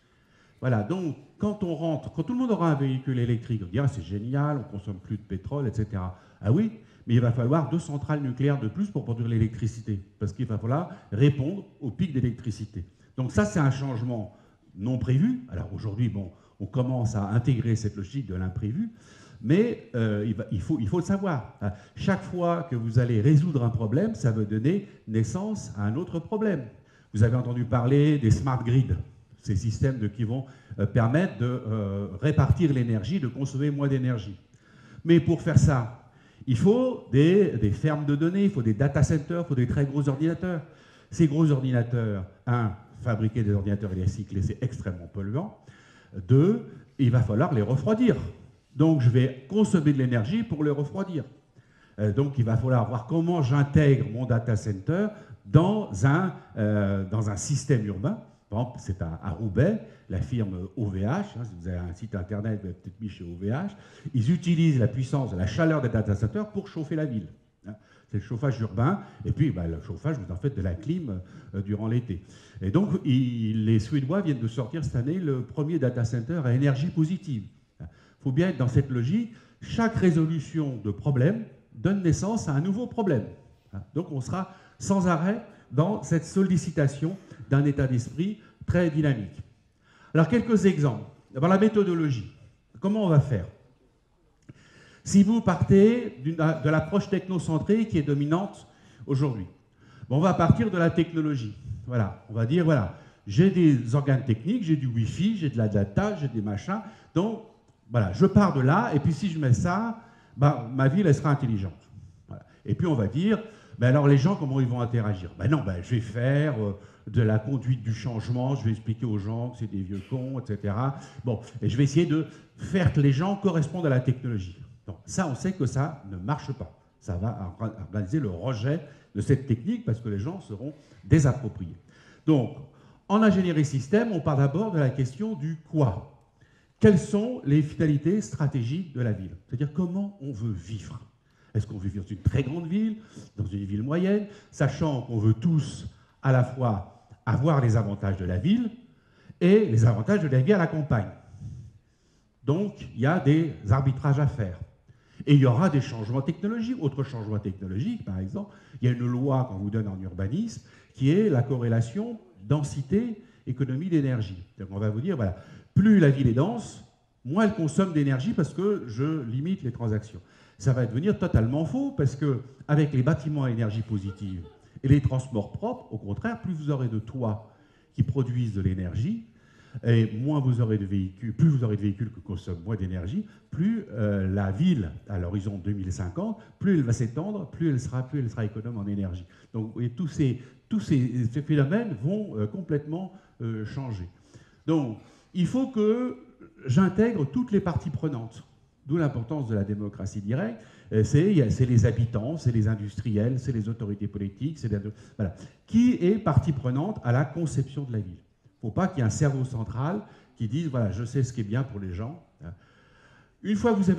Speaker 2: Voilà, donc quand tout le monde aura un véhicule électrique, on dira c'est génial, on ne consomme plus de pétrole, etc. Ah oui, mais il va falloir 2 centrales nucléaires de plus pour produire l'électricité, parce qu'il va falloir répondre au pic d'électricité. Donc ça, c'est un changement non prévu. Alors aujourd'hui, on commence à intégrer cette logique de l'imprévu, mais il faut le savoir. Chaque fois que vous allez résoudre un problème, ça va donner naissance à un autre problème. Vous avez entendu parler des smart grids, ces systèmes qui vont permettre de répartir l'énergie, de consommer moins d'énergie. Mais pour faire ça, il faut des fermes de données, il faut des data centers, il faut des très gros ordinateurs. Ces gros ordinateurs, fabriquer des ordinateurs et les recycler, c'est extrêmement polluant. 2, il va falloir les refroidir. Donc je vais consommer de l'énergie pour les refroidir. Donc il va falloir voir comment j'intègre mon data center dans un système urbain. par exemple, c'est à Roubaix, la firme OVH, si vous avez un site internet, vous avez peut-être mis chez OVH, ils utilisent la puissance, la chaleur des data centers pour chauffer la ville. C'est le chauffage urbain, et puis le chauffage, vous en faites de la clim durant l'été. Et donc, les Suédois viennent de sortir cette année le premier data center à énergie positive. Il faut bien être dans cette logique. Chaque résolution de problème donne naissance à un nouveau problème. Donc, on sera sans arrêt dans cette sollicitation d'un état d'esprit très dynamique. Alors, quelques exemples. D'abord, la méthodologie. Comment on va faire ? Si vous partez de l'approche technocentrée qui est dominante aujourd'hui, on va partir de la technologie. Voilà, on va dire, voilà, j'ai des organes techniques, j'ai du Wi-Fi, j'ai de la data, j'ai des machins, donc voilà, je pars de là, et puis si je mets ça, ma ville, elle sera intelligente. Voilà. Et puis on va dire, alors les gens, comment ils vont interagir ? Non, je vais faire de la conduite du changement, je vais expliquer aux gens que c'est des vieux cons, etc. Bon, et je vais essayer de faire que les gens correspondent à la technologie. Donc ça, on sait que ça ne marche pas. Ça va organiser le rejet de cette technique parce que les gens seront désappropriés. Donc, en ingénierie système, on part d'abord de la question du quoi. Quelles sont les finalités stratégiques de la ville ? C'est-à-dire comment on veut vivre. Est-ce qu'on veut vivre dans une très grande ville, dans une ville moyenne, sachant qu'on veut tous à la fois avoir les avantages de la ville et les avantages de la vie à la campagne. Donc, il y a des arbitrages à faire. Et il y aura des changements technologiques. Autre changement technologique, par exemple, il y a une loi qu'on vous donne en urbanisme qui est la corrélation densité, économie d'énergie. Donc on va vous dire, voilà, plus la ville est dense, moins elle consomme d'énergie parce que je limite les transactions. Ça va devenir totalement faux parce qu'avec les bâtiments à énergie positive et les transports propres, au contraire, plus vous aurez de toits qui produisent de l'énergie, et moins vous aurez de véhicules, plus vous aurez de véhicules qui consomment moins d'énergie, plus la ville, à l'horizon 2050, plus elle va s'étendre, plus elle sera économe en énergie. Donc et tous ces phénomènes vont complètement changer. Donc il faut que j'intègre toutes les parties prenantes, d'où l'importance de la démocratie directe. C'est les habitants, c'est les industriels, c'est les autorités politiques, voilà. Qui est partie prenante à la conception de la ville. Il ne faut pas qu'il y ait un cerveau central qui dise, voilà, je sais ce qui est bien pour les gens. Une fois que vous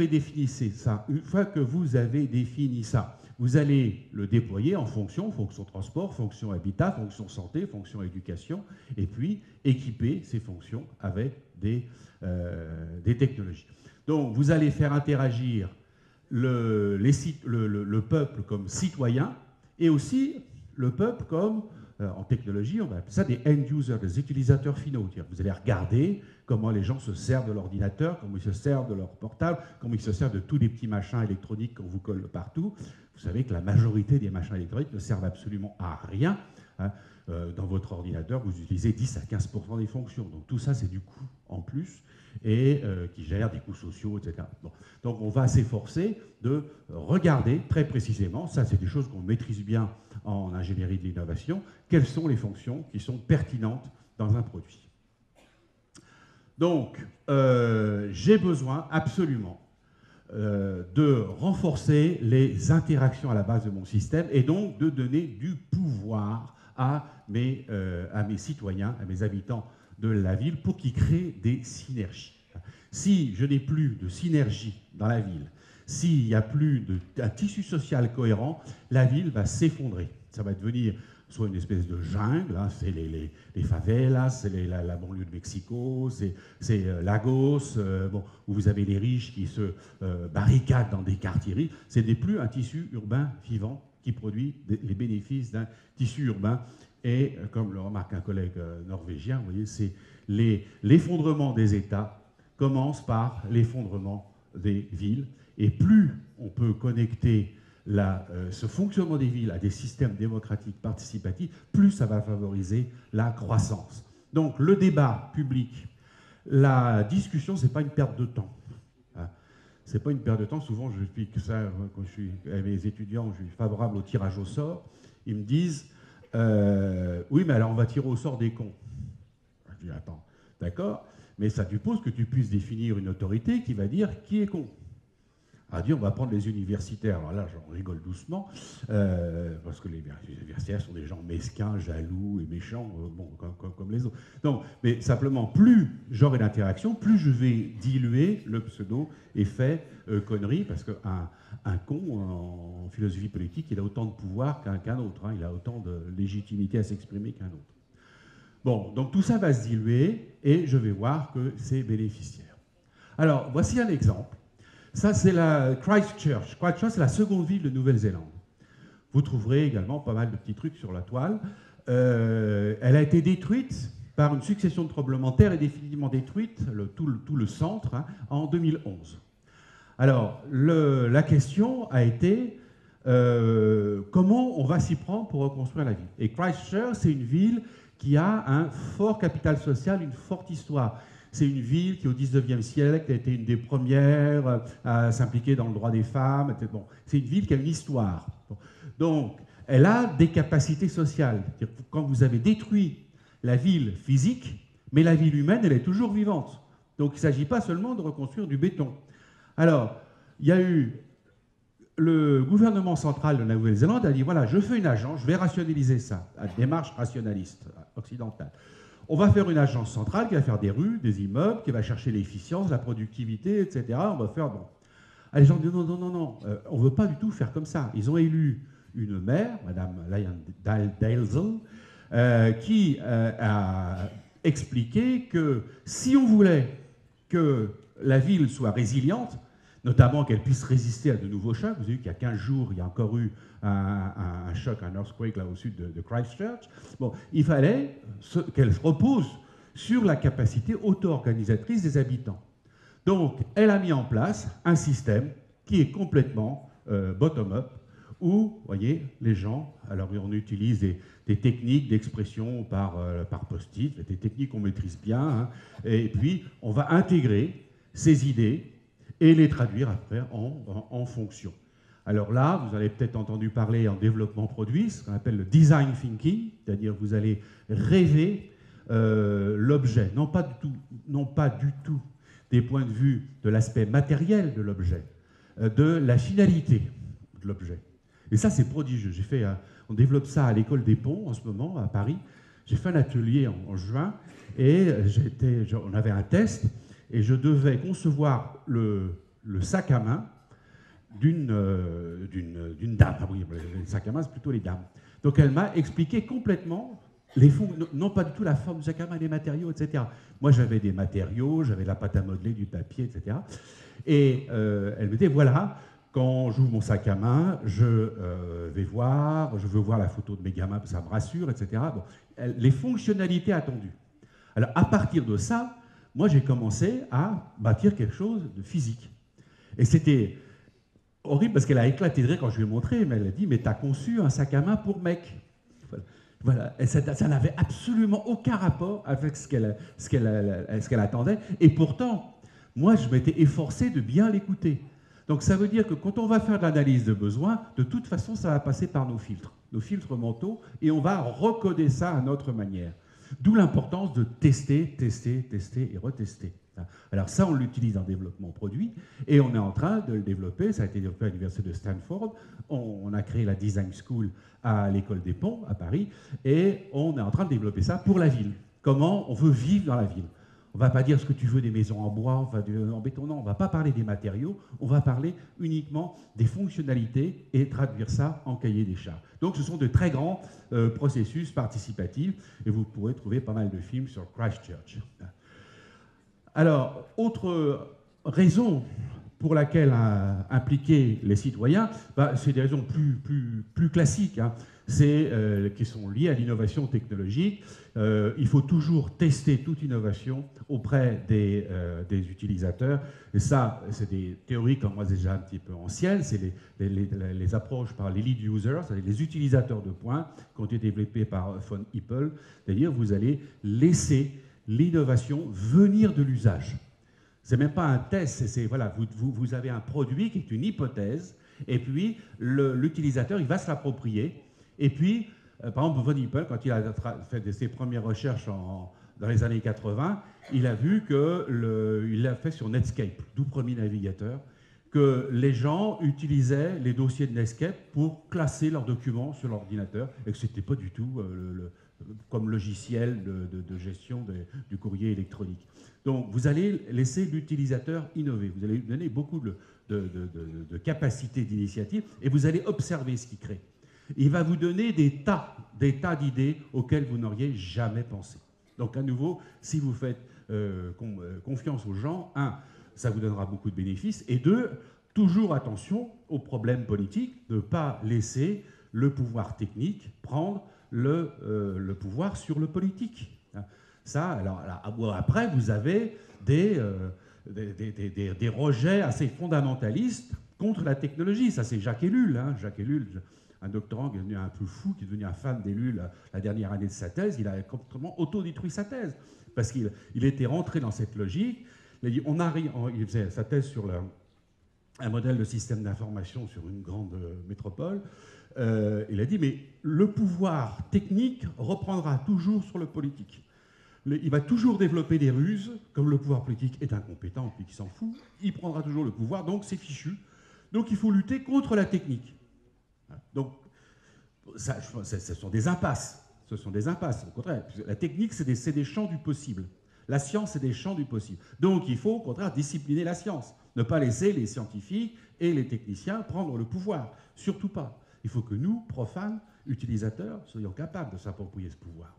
Speaker 2: avez défini ça, vous allez le déployer en fonction transport, fonction habitat, fonction santé, fonction éducation, et puis équiper ces fonctions avec des technologies. Donc vous allez faire interagir le peuple comme citoyen et aussi le peuple comme... en technologie, on va appeler ça des end-users, des utilisateurs finaux. Vous allez regarder comment les gens se servent de l'ordinateur, comment ils se servent de leur portable, comment ils se servent de tous les petits machins électroniques qu'on vous colle partout. Vous savez que la majorité des machins électroniques ne servent absolument à rien. Dans votre ordinateur, vous utilisez 10 à 15% des fonctions. Donc tout ça, c'est du coût en plus et qui gère des coûts sociaux, etc. Bon. Donc on va s'efforcer de regarder très précisément, ça c'est des choses qu'on maîtrise bien en ingénierie de l'innovation, quelles sont les fonctions qui sont pertinentes dans un produit. Donc j'ai besoin absolument de renforcer les interactions à la base de mon système et donc de donner du pouvoir à mes citoyens, à mes habitants de la ville pour qu'ils créent des synergies. Si je n'ai plus de synergie dans la ville, s'il n'y a plus d'un tissu social cohérent, la ville va s'effondrer. Ça va devenir soit une espèce de jungle, hein, c'est les favelas, c'est la banlieue de Mexico, c'est Lagos, où vous avez les riches qui se barricadent dans des quartiers riches. Ce n'est plus un tissu urbain vivant qui produit les bénéfices d'un tissu urbain. Et comme le remarque un collègue norvégien, vous voyez, c'est l'effondrement des États commence par l'effondrement des villes. Et plus on peut connecter ce fonctionnement des villes à des systèmes démocratiques participatifs, plus ça va favoriser la croissance. Donc le débat public, la discussion, ce n'est pas une perte de temps. C'est pas une perte de temps. Souvent, je explique ça quand je suis avec mes étudiants, je suis favorable au tirage au sort. Ils me disent oui, mais alors on va tirer au sort des cons. Je dis attends, d'accord, mais ça suppose que tu puisses définir une autorité qui va dire qui est con. a dit on va prendre les universitaires. Alors là, j'en rigole doucement, parce que les universitaires sont des gens mesquins, jaloux et méchants, bon, comme les autres. Donc, mais simplement, plus j'aurai d'interaction, plus je vais diluer le pseudo-effet connerie, parce qu'un con en philosophie politique, il a autant de pouvoir qu'un autre, hein, il a autant de légitimité à s'exprimer qu'un autre. Bon, donc tout ça va se diluer, et je vais voir que c'est bénéficiaire. Alors, voici un exemple. Ça, c'est la Christchurch. Christchurch, c'est la seconde ville de Nouvelle-Zélande. Vous trouverez également pas mal de petits trucs sur la toile. Elle a été détruite par une succession de tremblements de terre et définitivement détruite, tout le centre, hein, en 2011. Alors, la question a été comment on va s'y prendre pour reconstruire la ville. Et Christchurch, c'est une ville qui a un fort capital social, une forte histoire. C'est une ville qui, au XIXe siècle, a été une des premières à s'impliquer dans le droit des femmes. Bon, c'est une ville qui a une histoire. Bon. Donc, elle a des capacités sociales. Quand vous avez détruit la ville physique, mais la ville humaine, elle est toujours vivante. Donc, il ne s'agit pas seulement de reconstruire du béton. Alors, il y a eu le gouvernement central de la Nouvelle-Zélande a dit, voilà, je fais une agence, je vais rationaliser ça, la démarche rationaliste occidentale. On va faire une agence centrale qui va faire des rues, des immeubles, qui va chercher l'efficience, la productivité, etc. On va faire... Bon. Ah, les gens disent non, on ne veut pas du tout faire comme ça. Ils ont élu une maire, Madame Lyon Dalzell, qui a expliqué que si on voulait que la ville soit résiliente, notamment qu'elle puisse résister à de nouveaux chocs, vous avez vu qu'il y a 15 jours, il y a encore eu un choc, un earthquake là au sud de Christchurch. Bon, il fallait qu'elle repose sur la capacité auto-organisatrice des habitants. Donc, elle a mis en place un système qui est complètement bottom-up, où, vous voyez, les gens, alors on utilise des techniques d'expression par post-it, des techniques qu'on maîtrise bien, hein, et puis on va intégrer ces idées et les traduire après en fonction. Alors là, vous avez peut-être entendu parler en développement produit, ce qu'on appelle le design thinking, c'est-à-dire vous allez rêver l'objet, non pas du tout des points de vue de l'aspect matériel de l'objet, de la finalité de l'objet. Et ça, c'est prodigieux. On développe ça à l'école des ponts en ce moment, à Paris. J'ai fait un atelier en juin, et on avait un test, et je devais concevoir le sac à main d'une dame. Ah oui, le sac à main, c'est plutôt les dames. Donc elle m'a expliqué complètement non pas du tout la forme du sac à main, les matériaux, etc. Moi, j'avais des matériaux, j'avais la pâte à modeler, du papier, etc. Et elle me dit, voilà, quand j'ouvre mon sac à main, je veux voir la photo de mes gamins, ça me rassure, etc. Bon, les fonctionnalités attendues. Alors, à partir de ça, moi, j'ai commencé à bâtir quelque chose de physique. Et c'était horrible parce qu'elle a éclaté de rire quand je lui ai montré, mais elle a dit, mais t'as conçu un sac à main pour mec. Voilà. Et ça n'avait absolument aucun rapport avec ce qu'elle attendait. Et pourtant, moi, je m'étais efforcé de bien l'écouter. Donc ça veut dire que quand on va faire de l'analyse de besoins, de toute façon, ça va passer par nos filtres mentaux, et on va recoder ça à notre manière. D'où l'importance de tester et retester. Alors ça, on l'utilise en développement produit, et on est en train de le développer. Ça a été développé à l'université de Stanford. On a créé la Design School à l'école des ponts, à Paris, et on est en train de développer ça pour la ville. Comment on veut vivre dans la ville. On ne va pas dire ce que tu veux des maisons en bois, enfin, en béton, non. On ne va pas parler des matériaux, on va parler uniquement des fonctionnalités et traduire ça en cahier des charges. Donc ce sont de très grands processus participatifs, et vous pourrez trouver pas mal de films sur Christchurch. Alors, autre raison pour laquelle impliquer les citoyens, c'est des raisons plus classiques, hein. Qui sont liées à l'innovation technologique. Il faut toujours tester toute innovation auprès des utilisateurs. Et ça, c'est des théories comme moi déjà un petit peu anciennes. C'est les approches par les lead users, c'est-à-dire les utilisateurs de points qui ont été développés par von Hippel. C'est-à-dire vous allez laisser l'innovation venir de l'usage. C'est même pas un test, voilà, vous avez un produit qui est une hypothèse, et puis l'utilisateur, il va se l'approprier. Et puis, par exemple, von Hippel, quand il a fait ses premières recherches dans les années 80, il a vu il l'a fait sur Netscape, tout premier navigateur, que les gens utilisaient les dossiers de Netscape pour classer leurs documents sur l'ordinateur et que ce n'était pas du tout comme logiciel de gestion du courrier électronique. Donc vous allez laisser l'utilisateur innover, vous allez lui donner beaucoup de capacités d'initiative et vous allez observer ce qu'il crée. Il va vous donner des tas d'idées auxquelles vous n'auriez jamais pensé. Donc à nouveau, si vous faites confiance aux gens, ça vous donnera beaucoup de bénéfices, et deux, toujours attention aux problèmes politiques, ne pas laisser le pouvoir technique prendre le pouvoir sur le politique. Ça, alors après, vous avez des rejets assez fondamentalistes contre la technologie. Ça, c'est Jacques Ellul. Jacques Ellul, un doctorant qui est devenu un peu fou, qui est devenu un fan d'Ellul la dernière année de sa thèse, il a complètement autodétruit sa thèse, parce qu'il était rentré dans cette logique. Il faisait sa thèse sur un modèle de système d'information sur une grande métropole. Il a dit, mais le pouvoir technique reprendra toujours sur le politique. Il va toujours développer des ruses, comme le pouvoir politique est incompétent et qu'il s'en fout, il prendra toujours le pouvoir, donc c'est fichu. Donc il faut lutter contre la technique. Donc ce sont des impasses. Ce sont des impasses. Au contraire, la technique, c'est des champs du possible. La science, c'est des champs du possible. Donc il faut, au contraire, discipliner la science. Ne pas laisser les scientifiques et les techniciens prendre le pouvoir. Surtout pas. Il faut que nous, profanes, utilisateurs, soyons capables de s'approprier ce pouvoir.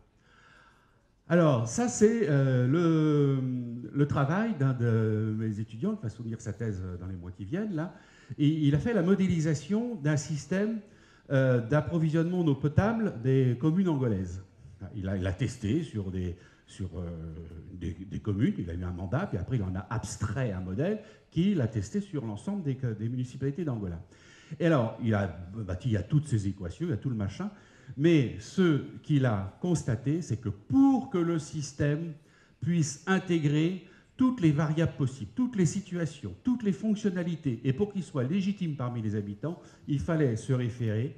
Speaker 2: Alors, ça, c'est le travail d'un de mes étudiants qui va soutenir sa thèse dans les mois qui viennent, là. Et il a fait la modélisation d'un système d'approvisionnement en eau potable des communes angolaises. Il a testé sur des communes, il a eu un mandat, puis après il en a abstrait un modèle qu'il a testé sur l'ensemble des municipalités d'Angola. Et alors, il a toutes ces équations, il a tout le machin, mais ce qu'il a constaté, c'est que pour que le système puisse intégrer toutes les variables possibles, toutes les situations, toutes les fonctionnalités, et pour qu'il soit légitime parmi les habitants, il fallait se référer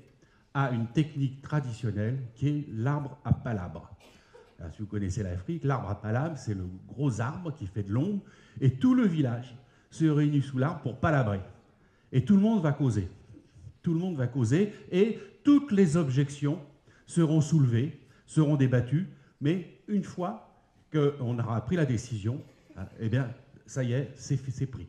Speaker 2: à une technique traditionnelle qui est l'arbre à palabre. Alors, si vous connaissez l'Afrique, l'arbre à palabre, c'est le gros arbre qui fait de l'ombre, et tout le village se réunit sous l'arbre pour palabrer. Et tout le monde va causer. Tout le monde va causer, et toutes les objections seront soulevées, seront débattues, mais une fois qu'on aura pris la décision, eh bien, ça y est, c'est pris.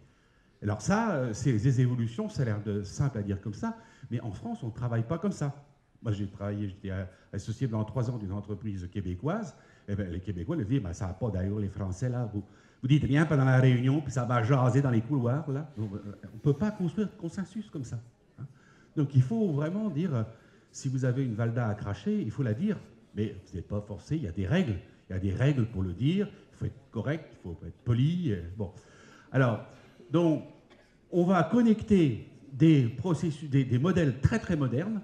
Speaker 2: Alors ça, c'est des évolutions, ça a l'air simple à dire comme ça, mais en France, on ne travaille pas comme ça. Moi, j'étais associé pendant 3 ans d'une entreprise québécoise, et bien, les Québécois le disent, ça n'a pas d'ailleurs les Français, là, vous dites rien pendant la réunion, puis ça va jaser dans les couloirs, là. On ne peut pas construire de consensus comme ça. Donc il faut vraiment dire, si vous avez une valda à cracher, il faut la dire, mais vous n'êtes pas forcé, il y a des règles. Il y a des règles pour le dire, il faut être correct, il faut être poli. Bon. Alors, donc, on va connecter des processus, des modèles très très modernes,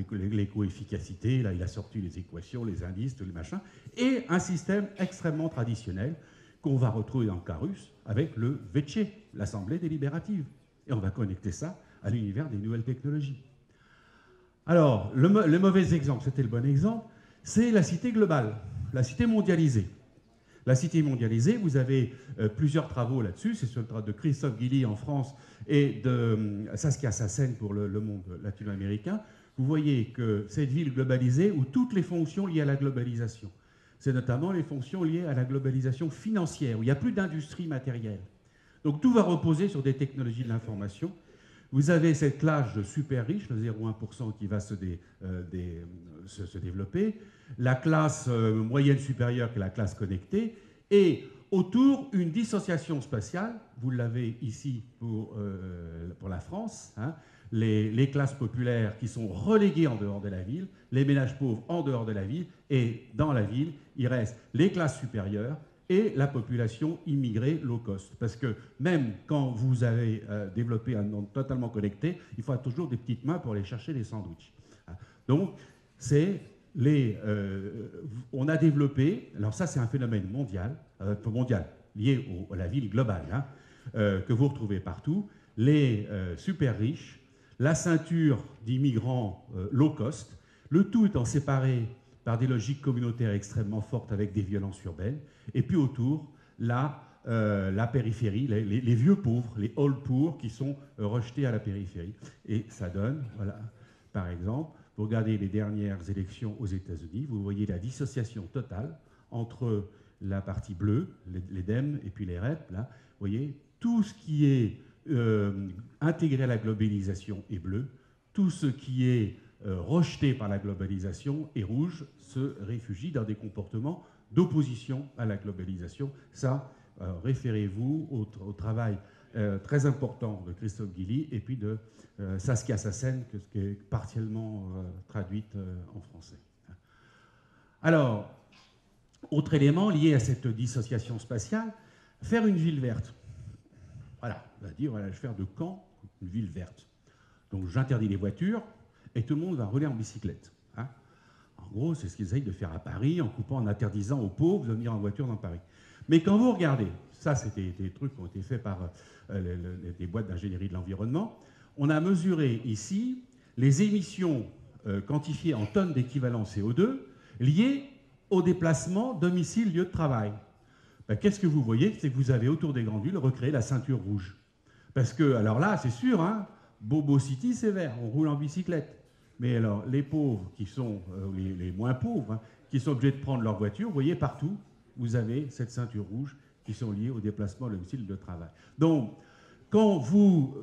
Speaker 2: l'éco-efficacité, là il a sorti les équations, les indices, les machins, et un système extrêmement traditionnel qu'on va retrouver dans le Carus avec le VECE, l'Assemblée délibérative. Et on va connecter ça à l'univers des nouvelles technologies. Alors, le mauvais exemple, c'était le bon exemple, c'est la cité globale, la cité mondialisée. La cité mondialisée, vous avez plusieurs travaux là-dessus, c'est sur le travail de Christophe Guilly en France et de Saskia Sassen pour le monde latino-américain. Vous voyez que cette ville globalisée, où toutes les fonctions liées à la globalisation, c'est notamment les fonctions liées à la globalisation financière, où il n'y a plus d'industrie matérielle. Donc tout va reposer sur des technologies de l'information. Vous avez cette classe de super riches, le 0,1% qui va se développer, la classe moyenne supérieure qui est la classe connectée, et autour une dissociation spatiale, vous l'avez ici pour la France, les classes populaires qui sont reléguées en dehors de la ville, les ménages pauvres en dehors de la ville, et dans la ville, il reste les classes supérieures et la population immigrée low cost. Parce que même quand vous avez développé un monde totalement connecté, il faut toujours des petites mains pour aller chercher les sandwichs. Donc, on a développé, alors ça c'est un phénomène mondial lié à la ville globale, que vous retrouvez partout, les super riches, la ceinture d'immigrants low cost, le tout étant séparé par des logiques communautaires extrêmement fortes avec des violences urbaines, et puis autour, là, la périphérie, les vieux pauvres, les old poor qui sont rejetés à la périphérie. Et ça donne, voilà, par exemple, vous regardez les dernières élections aux États-Unis, vous voyez la dissociation totale entre la partie bleue, les Dems, et puis les Rep, là, vous voyez, tout ce qui est intégré à la globalisation est bleu, tout ce qui est rejeté par la globalisation est rouge, se réfugie dans des comportements d'opposition à la globalisation. Ça, référez-vous au travail très important de Christophe Guilly et puis de Saskia Sassen, qui est partiellement traduite en français. Alors, autre élément lié à cette dissociation spatiale, faire une ville verte. Voilà, on va dire, voilà, je vais faire de Caen une ville verte. Donc j'interdis les voitures et tout le monde va rouler en bicyclette. Hein. En gros, c'est ce qu'ils essayent de faire à Paris en coupant, en interdisant aux pauvres de venir en voiture dans Paris. Mais quand vous regardez, ça c'était des trucs qui ont été faits par des boîtes d'ingénierie de l'environnement, on a mesuré ici les émissions quantifiées en tonnes d'équivalent CO2 liées au déplacement domicile-lieu de travail. Ben, qu'est-ce que vous voyez? C'est que vous avez autour des grandes villes recréé la ceinture rouge. Parce que, alors là, c'est sûr, hein, Bobo City, c'est vert, on roule en bicyclette. Mais alors, les pauvres qui sont, les moins pauvres, hein, qui sont obligés de prendre leur voiture, vous voyez partout, vous avez cette ceinture rouge qui sont liées au déplacement domicile de travail. Donc, quand vous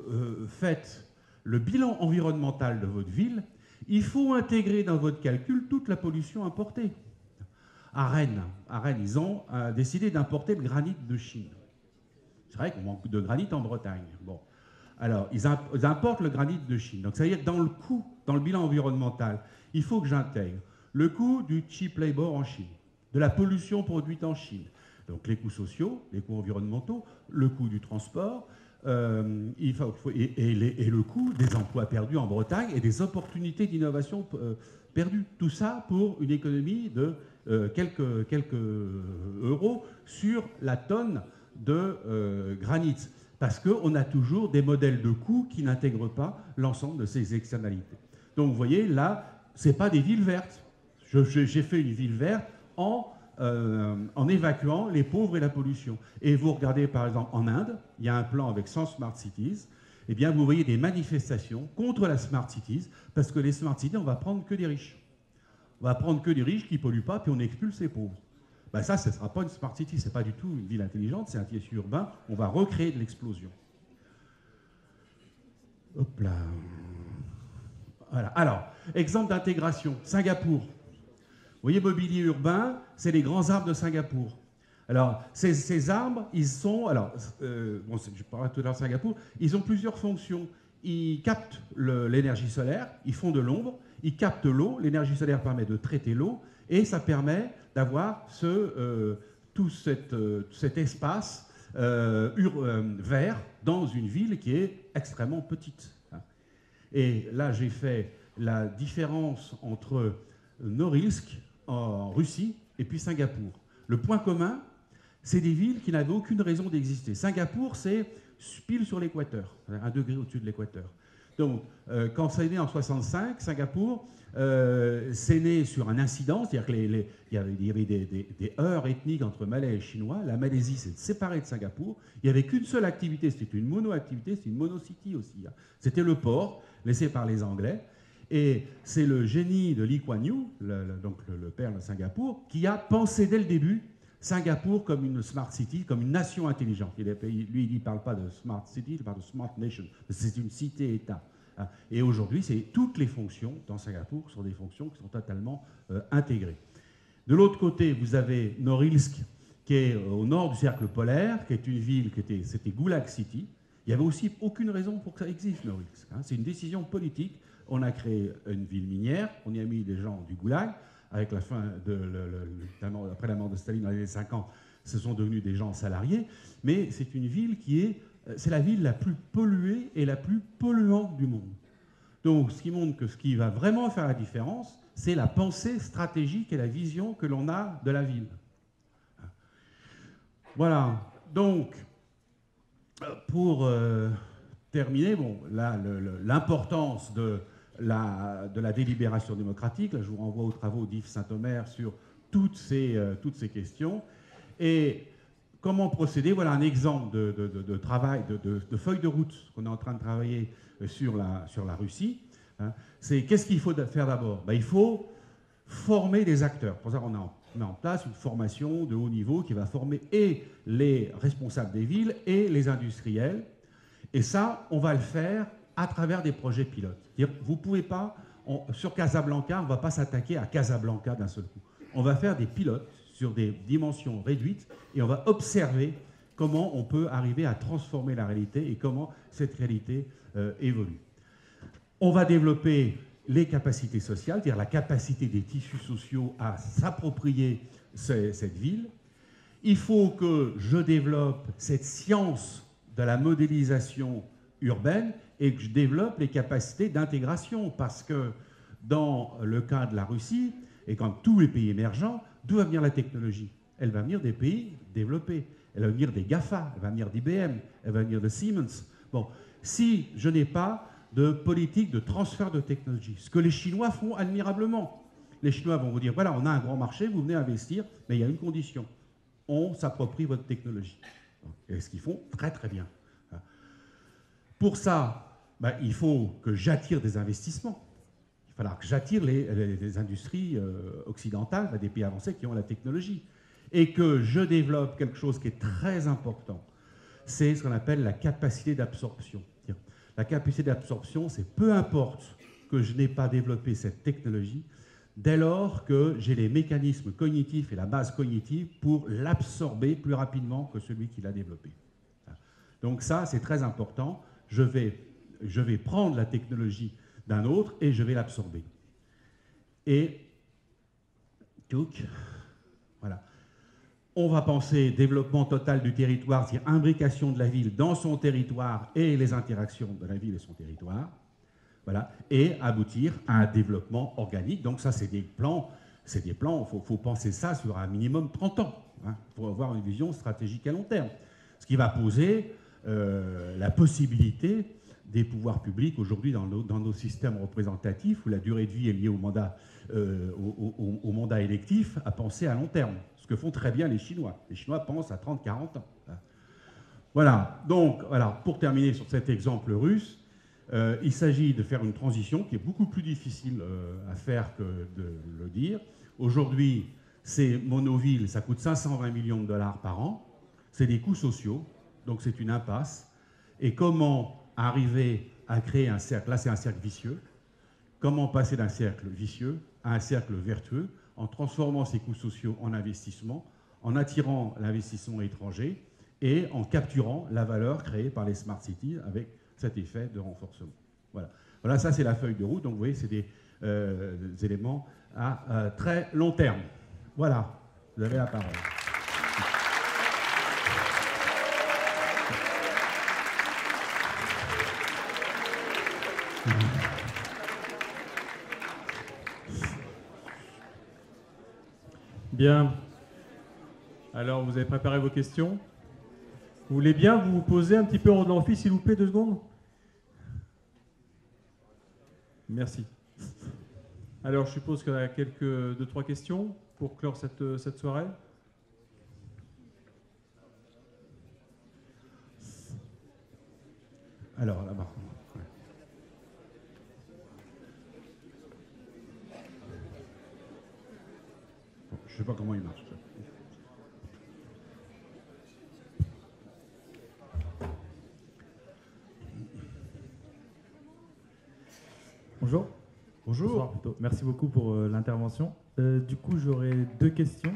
Speaker 2: faites le bilan environnemental de votre ville, il faut intégrer dans votre calcul toute la pollution importée. À Rennes, ils ont décidé d'importer le granit de Chine. C'est vrai qu'on manque de granit en Bretagne. Bon. Alors, ils importent le granit de Chine. Donc, ça veut dire que dans le coût, dans le bilan environnemental, il faut que j'intègre le coût du cheap labor en Chine, de la pollution produite en Chine, donc les coûts sociaux, les coûts environnementaux, le coût du transport, et le coût des emplois perdus en Bretagne et des opportunités d'innovation perdues. Tout ça pour une économie de quelques euros sur la tonne de granit. Parce qu'on a toujours des modèles de coûts qui n'intègrent pas l'ensemble de ces externalités. Donc vous voyez, là, ce n'est pas des villes vertes. J'ai fait une ville verte en évacuant les pauvres et la pollution. Et vous regardez par exemple en Inde, il y a un plan avec 100 Smart Cities, eh bien vous voyez des manifestations contre la Smart Cities, parce que les Smart Cities, on va prendre que des riches. On va prendre que des riches qui ne polluent pas, puis on expulse les pauvres. Ben ça, ce ne sera pas une Smart City, ce n'est pas du tout une ville intelligente, c'est un tissu urbain, on va recréer de l'explosion. Hop là. Voilà. Alors, exemple d'intégration, Singapour. Vous voyez, mobilier urbain, c'est les grands arbres de Singapour. Alors, ces arbres, ils sont... Alors, je parlais tout à l'heure de Singapour, ils ont plusieurs fonctions. Ils captent l'énergie solaire, ils font de l'ombre, ils captent l'eau, l'énergie solaire permet de traiter l'eau, et ça permet d'avoir tout cet espace vert dans une ville qui est extrêmement petite. Et là, j'ai fait la différence entre Norilsk, en Russie, et puis Singapour. Le point commun, c'est des villes qui n'avaient aucune raison d'exister. Singapour, c'est pile sur l'équateur, 1 degré au-dessus de l'équateur. Donc, quand ça est né en 65, Singapour, c'est né sur un incident, c'est-à-dire qu'il y avait des heurts ethniques entre Malais et Chinois. La Malaisie s'est séparée de Singapour. Il n'y avait qu'une seule activité, c'était une mono-activité, c'était une mono-city aussi. Hein. C'était le port, laissé par les Anglais. Et c'est le génie de Lee Kuan Yew, donc le père de Singapour, qui a pensé dès le début Singapour comme une smart city, comme une nation intelligente. Lui, il ne parle pas de smart city, il parle de smart nation. C'est une cité-État. Et aujourd'hui, toutes les fonctions dans Singapour sont des fonctions qui sont totalement intégrées. De l'autre côté, vous avez Norilsk, qui est au nord du cercle polaire, qui est une ville c'était Gulag City. Il n'y avait aussi aucune raison pour que ça existe, Norilsk. Hein. C'est une décision politique. On a créé une ville minière, on y a mis des gens du Goulag, avec la fin après la mort de Staline dans les années 50, ce sont devenus des gens salariés, mais c'est une ville c'est la ville la plus polluée et la plus polluante du monde. Donc, ce qui montre que ce qui va vraiment faire la différence, c'est la pensée stratégique et la vision que l'on a de la ville. Voilà. Donc, pour terminer, bon, là, l'importance de la délibération démocratique. Là, je vous renvoie aux travaux d'Yves Saint-Omer sur toutes ces questions. Et comment procéder? Voilà un exemple de travail, de feuille de route qu'on est en train de travailler sur la Russie. Hein. C'est qu'est-ce qu'il faut faire d'abord? Il faut former des acteurs. Pour ça, on met en place une formation de haut niveau qui va former et les responsables des villes et les industriels. Et ça, on va le faire à travers des projets pilotes. Vous ne pouvez pas, sur Casablanca, on ne va pas s'attaquer à Casablanca d'un seul coup. On va faire des pilotes sur des dimensions réduites et on va observer comment on peut arriver à transformer la réalité et comment cette réalité évolue. On va développer les capacités sociales, c'est-à-dire la capacité des tissus sociaux à s'approprier cette ville. Il faut que je développe cette science de la modélisation urbaine et que je développe les capacités d'intégration, parce que dans le cas de la Russie, et comme tous les pays émergents, d'où va venir la technologie? Elle va venir des pays développés, elle va venir des GAFA, elle va venir d'IBM, elle va venir de Siemens. Bon, si je n'ai pas de politique de transfert de technologie, ce que les Chinois font admirablement. Les Chinois vont vous dire, voilà, on a un grand marché, vous venez investir, mais il y a une condition, on s'approprie votre technologie. Et ce qu'ils font très très bien. Pour ça, il faut que j'attire des investissements. Il va falloir que j'attire les industries occidentales, des pays avancés qui ont la technologie. Et que je développe quelque chose qui est très important. C'est ce qu'on appelle la capacité d'absorption. La capacité d'absorption, c'est peu importe que je n'ai pas développé cette technologie, dès lors que j'ai les mécanismes cognitifs et la base cognitive pour l'absorber plus rapidement que celui qui l'a développé. Donc ça, c'est très important. Je vais prendre la technologie d'un autre et je vais l'absorber. Et, voilà. On va penser développement total du territoire, c'est-à-dire imbrication de la ville dans son territoire et les interactions de la ville et son territoire. Voilà, et aboutir à un développement organique. Donc ça, c'est des plans, il faut penser ça sur un minimum 30 ans, pour avoir une vision stratégique à long terme. Ce qui va poser la possibilité des pouvoirs publics aujourd'hui dans nos systèmes représentatifs, où la durée de vie est liée au mandat électif, à penser à long terme. Ce que font très bien les Chinois. Les Chinois pensent à 30-40 ans. Voilà, donc voilà, pour terminer sur cet exemple russe, il s'agit de faire une transition qui est beaucoup plus difficile à faire que de le dire. Aujourd'hui, ces monovilles, ça coûte 520 millions de dollars par an. C'est des coûts sociaux, donc c'est une impasse. Et comment arriver à créer un cercle? Là, c'est un cercle vicieux. Comment passer d'un cercle vicieux à un cercle vertueux en transformant ces coûts sociaux en investissement, en attirant l'investissement étranger et en capturant la valeur créée par les smart cities avec cet effet de renforcement. Voilà, voilà, ça c'est la feuille de route. Donc vous voyez, c'est des éléments à très long terme. Voilà, vous avez la parole.
Speaker 1: Bien. Alors, vous avez préparé vos questions. Vous voulez bien vous poser un petit peu en amphi, s'il vous plaît, 2 secondes? Merci. Alors, je suppose qu'il y a 2-3 questions pour clore cette soirée.
Speaker 2: Alors, là-bas. Ouais. Bon, je ne sais pas comment il marche.
Speaker 6: Bonjour.
Speaker 2: Bonjour.
Speaker 6: Bonsoir, plutôt. Merci beaucoup pour l'intervention. Du coup, j'aurais 2 questions.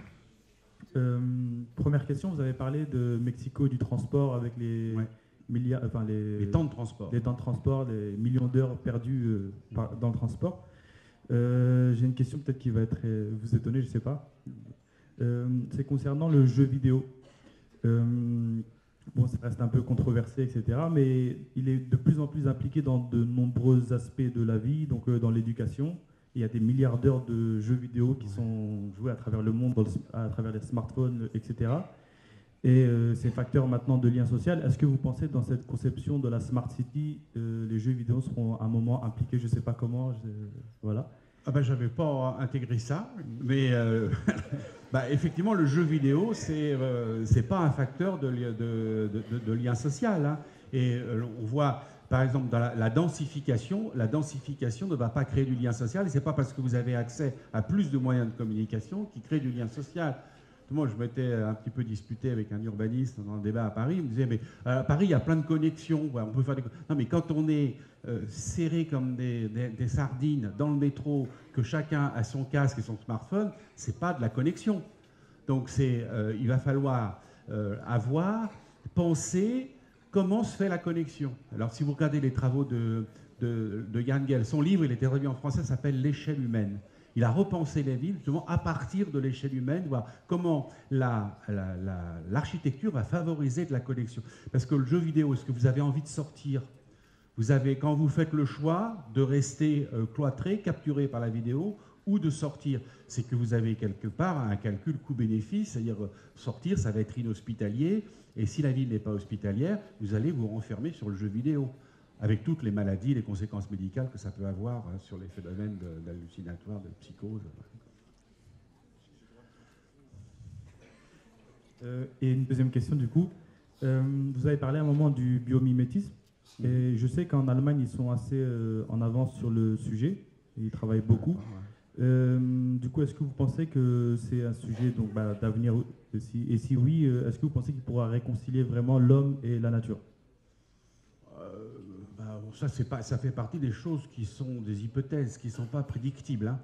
Speaker 6: Première question, vous avez parlé de Mexico, du transport avec les milliards, enfin
Speaker 2: les temps de transport.
Speaker 6: Les temps de transport, les millions d'heures perdues dans le transport. J'ai une question peut-être qui va vous étonner, je ne sais pas. C'est concernant le jeu vidéo. Bon, ça reste un peu controversé, etc. Mais il est de plus en plus impliqué dans de nombreux aspects de la vie, donc dans l'éducation. Il y a des milliards d'heures de jeux vidéo qui sont joués à travers le monde, à travers les smartphones, etc. Et ces facteurs maintenant de lien social, est-ce que vous pensez dans cette conception de la Smart City, les jeux vidéo seront à un moment impliqués, je ne sais pas comment, voilà.
Speaker 2: Ah ben, j'avais pas intégré ça, mais Effectivement, le jeu vidéo, c'est pas un facteur de lien social. Hein. Et on voit, par exemple, dans la densification ne va pas créer du lien social. Et c'est pas parce que vous avez accès à plus de moyens de communication qui crée du lien social. Moi, je m'étais un petit peu disputé avec un urbaniste dans le débat à Paris. Il me disait, mais à Paris, il y a plein de connexions. On peut faire des... Non, mais quand on est serré comme des sardines dans le métro, que chacun a son casque et son smartphone, c'est pas de la connexion. Donc, il va falloir penser comment se fait la connexion. Alors, si vous regardez les travaux de Jan Gehl, son livre, il était traduit en français, s'appelle L'échelle humaine. Il a repensé les villes justement à partir de l'échelle humaine, voir comment l'architecture va favoriser de la connexion. Parce que le jeu vidéo, est-ce que vous avez envie de sortir? Quand vous faites le choix de rester cloîtré, capturé par la vidéo, ou de sortir, c'est que vous avez quelque part un calcul coût-bénéfice, c'est-à-dire sortir, ça va être inhospitalier, et si la ville n'est pas hospitalière, vous allez vous renfermer sur le jeu vidéo, avec toutes les maladies, les conséquences médicales que ça peut avoir sur les phénomènes d'hallucinatoire, de psychose.
Speaker 6: Et une deuxième question du coup. Vous avez parlé à un moment du biomimétisme, et je sais qu'en Allemagne, ils sont assez en avance sur le sujet, ils travaillent beaucoup. Du coup, est-ce que vous pensez que c'est un sujet d'avenir aussi? Et si oui, est-ce que vous pensez qu'il pourra réconcilier vraiment l'homme et la nature?
Speaker 2: Ça fait partie des choses qui sont des hypothèses, qui ne sont pas prédictibles. Hein.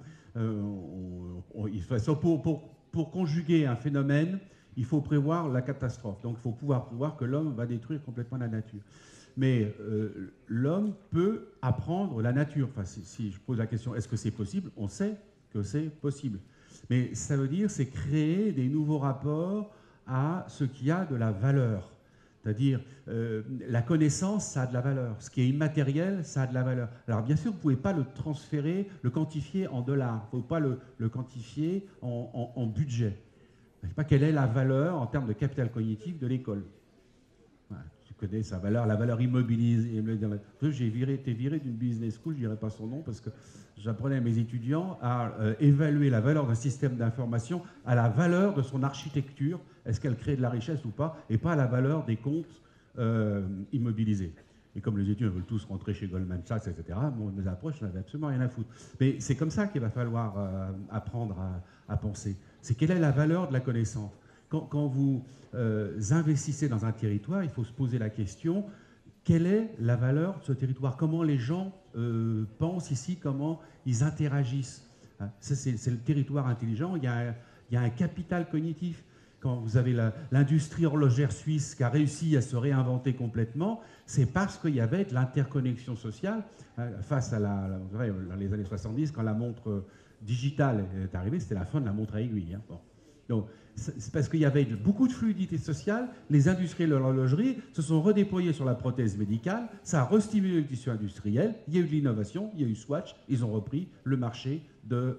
Speaker 2: Pour conjuguer un phénomène, il faut prévoir la catastrophe. Donc il faut pouvoir prévoir que l'homme va détruire complètement la nature. Mais l'homme peut apprendre la nature. Enfin, si je pose la question, est-ce que c'est possible? On sait que c'est possible. Mais ça veut dire, c'est créer des nouveaux rapports à ce qui a de la valeur. C'est-à-dire, la connaissance, ça a de la valeur. Ce qui est immatériel, ça a de la valeur. Alors, bien sûr, vous ne pouvez pas le transférer, le quantifier en dollars. Il ne faut pas le quantifier en budget. Je ne sais pas quelle est la valeur en termes de capital cognitif de l'école. Voilà, tu connais sa valeur, la valeur immobilisée. J'ai été viré d'une business school, je ne dirai pas son nom, parce que j'apprenais à mes étudiants à évaluer la valeur d'un système d'information à la valeur de son architecture. Est-ce qu'elle crée de la richesse ou pas, et pas à la valeur des comptes immobilisés. Et comme les étudiants veulent tous rentrer chez Goldman Sachs, etc., mes approches, je n'avais absolument rien à foutre. Mais c'est comme ça qu'il va falloir apprendre à penser. C'est quelle est la valeur de la connaissance. Quand vous investissez dans un territoire, il faut se poser la question, quelle est la valeur de ce territoire? Comment les gens pensent ici, comment ils interagissent? C'est le territoire intelligent, il y a un capital cognitif. Quand vous avez l'industrie horlogère suisse qui a réussi à se réinventer complètement, c'est parce qu'il y avait de l'interconnexion sociale face à dans les années 70, quand la montre digitale est arrivée, c'était la fin de la montre à aiguille. Hein. Bon. Donc, c'est parce qu'il y avait beaucoup de fluidité sociale, les industriels de l'horlogerie se sont redéployés sur la prothèse médicale, ça a restimulé le tissu industriel, il y a eu de l'innovation, il y a eu Swatch, ils ont repris le marché de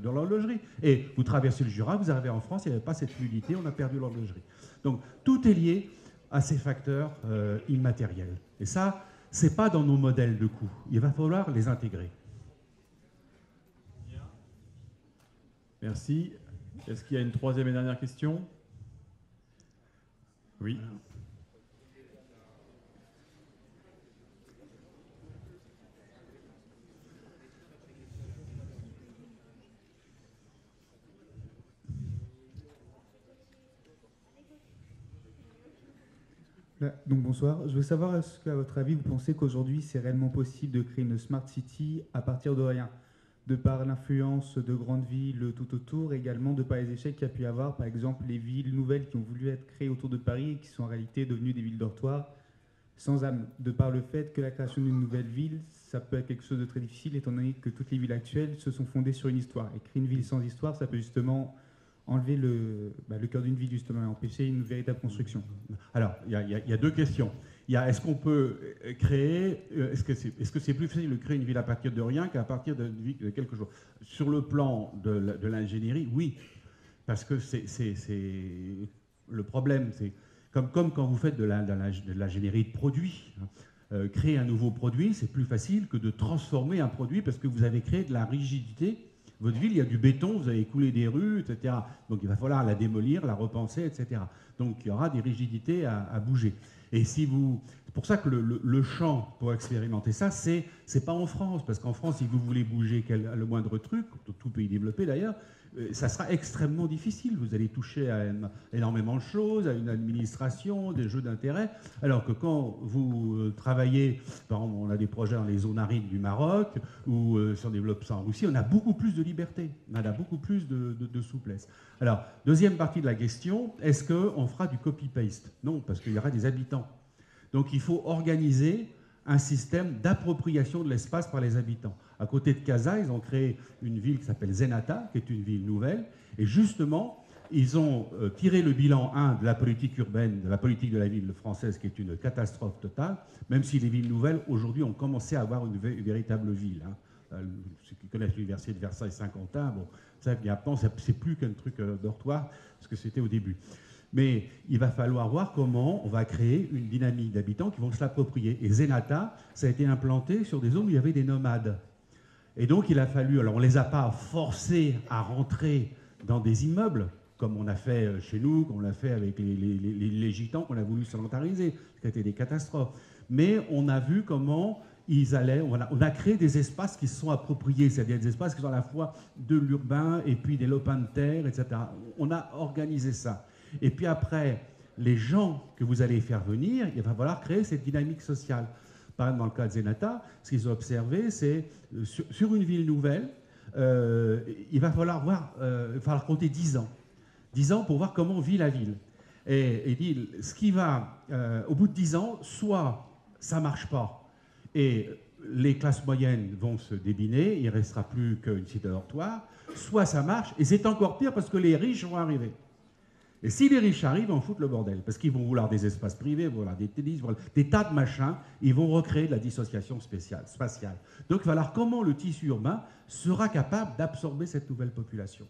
Speaker 2: l'horlogerie. Et vous traversez le Jura, vous arrivez en France, il n'y avait pas cette fluidité, on a perdu l'horlogerie. Donc tout est lié à ces facteurs immatériels. Et ça, ce n'est pas dans nos modèles de coûts. Il va falloir les intégrer.
Speaker 1: Merci. Est-ce qu'il y a une troisième et dernière question? Oui.
Speaker 7: Donc bonsoir, je veux savoir, est-ce qu'à votre avis, vous pensez qu'aujourd'hui, c'est réellement possible de créer une smart city à partir de rien, de par l'influence de grandes villes tout autour, et également de par les échecs qu'il y a pu y avoir, par exemple les villes nouvelles qui ont voulu être créées autour de Paris et qui sont en réalité devenues des villes dortoirs sans âme, de par le fait que la création d'une nouvelle ville, ça peut être quelque chose de très difficile, étant donné que toutes les villes actuelles se sont fondées sur une histoire. Et créer une ville sans histoire, ça peut justement enlever le cœur d'une ville, justement, et empêcher une véritable construction.
Speaker 2: Alors, il y a deux questions. Est-ce qu'on peut créer, est-ce que c'est plus facile de créer une ville à partir de rien qu'à partir de quelque chose? Sur le plan de l'ingénierie, oui, parce que le problème, c'est comme quand vous faites de l'ingénierie de produits. Créer un nouveau produit, c'est plus facile que de transformer un produit parce que vous avez créé de la rigidité Votre ville, il y a du béton, vous avez écoulé des rues, etc. Donc il va falloir la démolir, la repenser, etc. Donc il y aura des rigidités à bouger. Et si vous... C'est pour ça que le champ pour expérimenter ça, c'est pas en France. Parce qu'en France, si vous voulez bouger le moindre truc, tout pays développé d'ailleurs, ça sera extrêmement difficile. Vous allez toucher à énormément de choses, à une administration, des jeux d'intérêt. Alors que quand vous travaillez, par exemple, on a des projets dans les zones arides du Maroc, ou si on développe ça en Russie, on a beaucoup plus de liberté, on a beaucoup plus de souplesse. Alors, deuxième partie de la question, est-ce qu'on fera du copy-paste? Non, parce qu'il y aura des habitants. Donc il faut organiser un système d'appropriation de l'espace par les habitants. À côté de Casa, ils ont créé une ville qui s'appelle Zenata, qui est une ville nouvelle, et justement, ils ont tiré le bilan 1 de la politique urbaine, de la politique de la ville française, qui est une catastrophe totale, même si les villes nouvelles, aujourd'hui, ont commencé à avoir une véritable ville. Hein. Ceux qui connaissent l'université de Versailles-Saint-Quentin, bon, ça, maintenant, c'est plus qu'un truc dortoir, parce que c'était au début. Mais il va falloir voir comment on va créer une dynamique d'habitants qui vont se l'approprier. Et Zenata, ça a été implanté sur des zones où il y avait des nomades. Et donc il a fallu, alors on ne les a pas forcés à rentrer dans des immeubles, comme on a fait chez nous, comme on l'a fait avec les gitans qu'on a voulu sédentariser, ce qui a été des catastrophes. Mais on a vu comment ils allaient, on a créé des espaces qui se sont appropriés, c'est-à-dire des espaces qui sont à la fois de l'urbain et puis des lopins de terre, etc. On a organisé ça. Et puis après, les gens que vous allez faire venir, il va falloir créer cette dynamique sociale. Par exemple, dans le cas de Zenata, ce qu'ils ont observé, c'est sur une ville nouvelle, il va falloir compter 10 ans. 10 ans pour voir comment vit la ville. Et il dit, ce qui va, au bout de 10 ans, soit ça ne marche pas, et les classes moyennes vont se débiner, il ne restera plus qu'une cité dortoir, soit ça marche, et c'est encore pire parce que les riches vont arriver. Et si les riches arrivent, on fout le bordel, parce qu'ils vont vouloir des espaces privés, vouloir des tennis, des tas de machins, ils vont recréer de la dissociation spatiale. Donc il va falloir comment le tissu urbain sera capable d'absorber cette nouvelle population.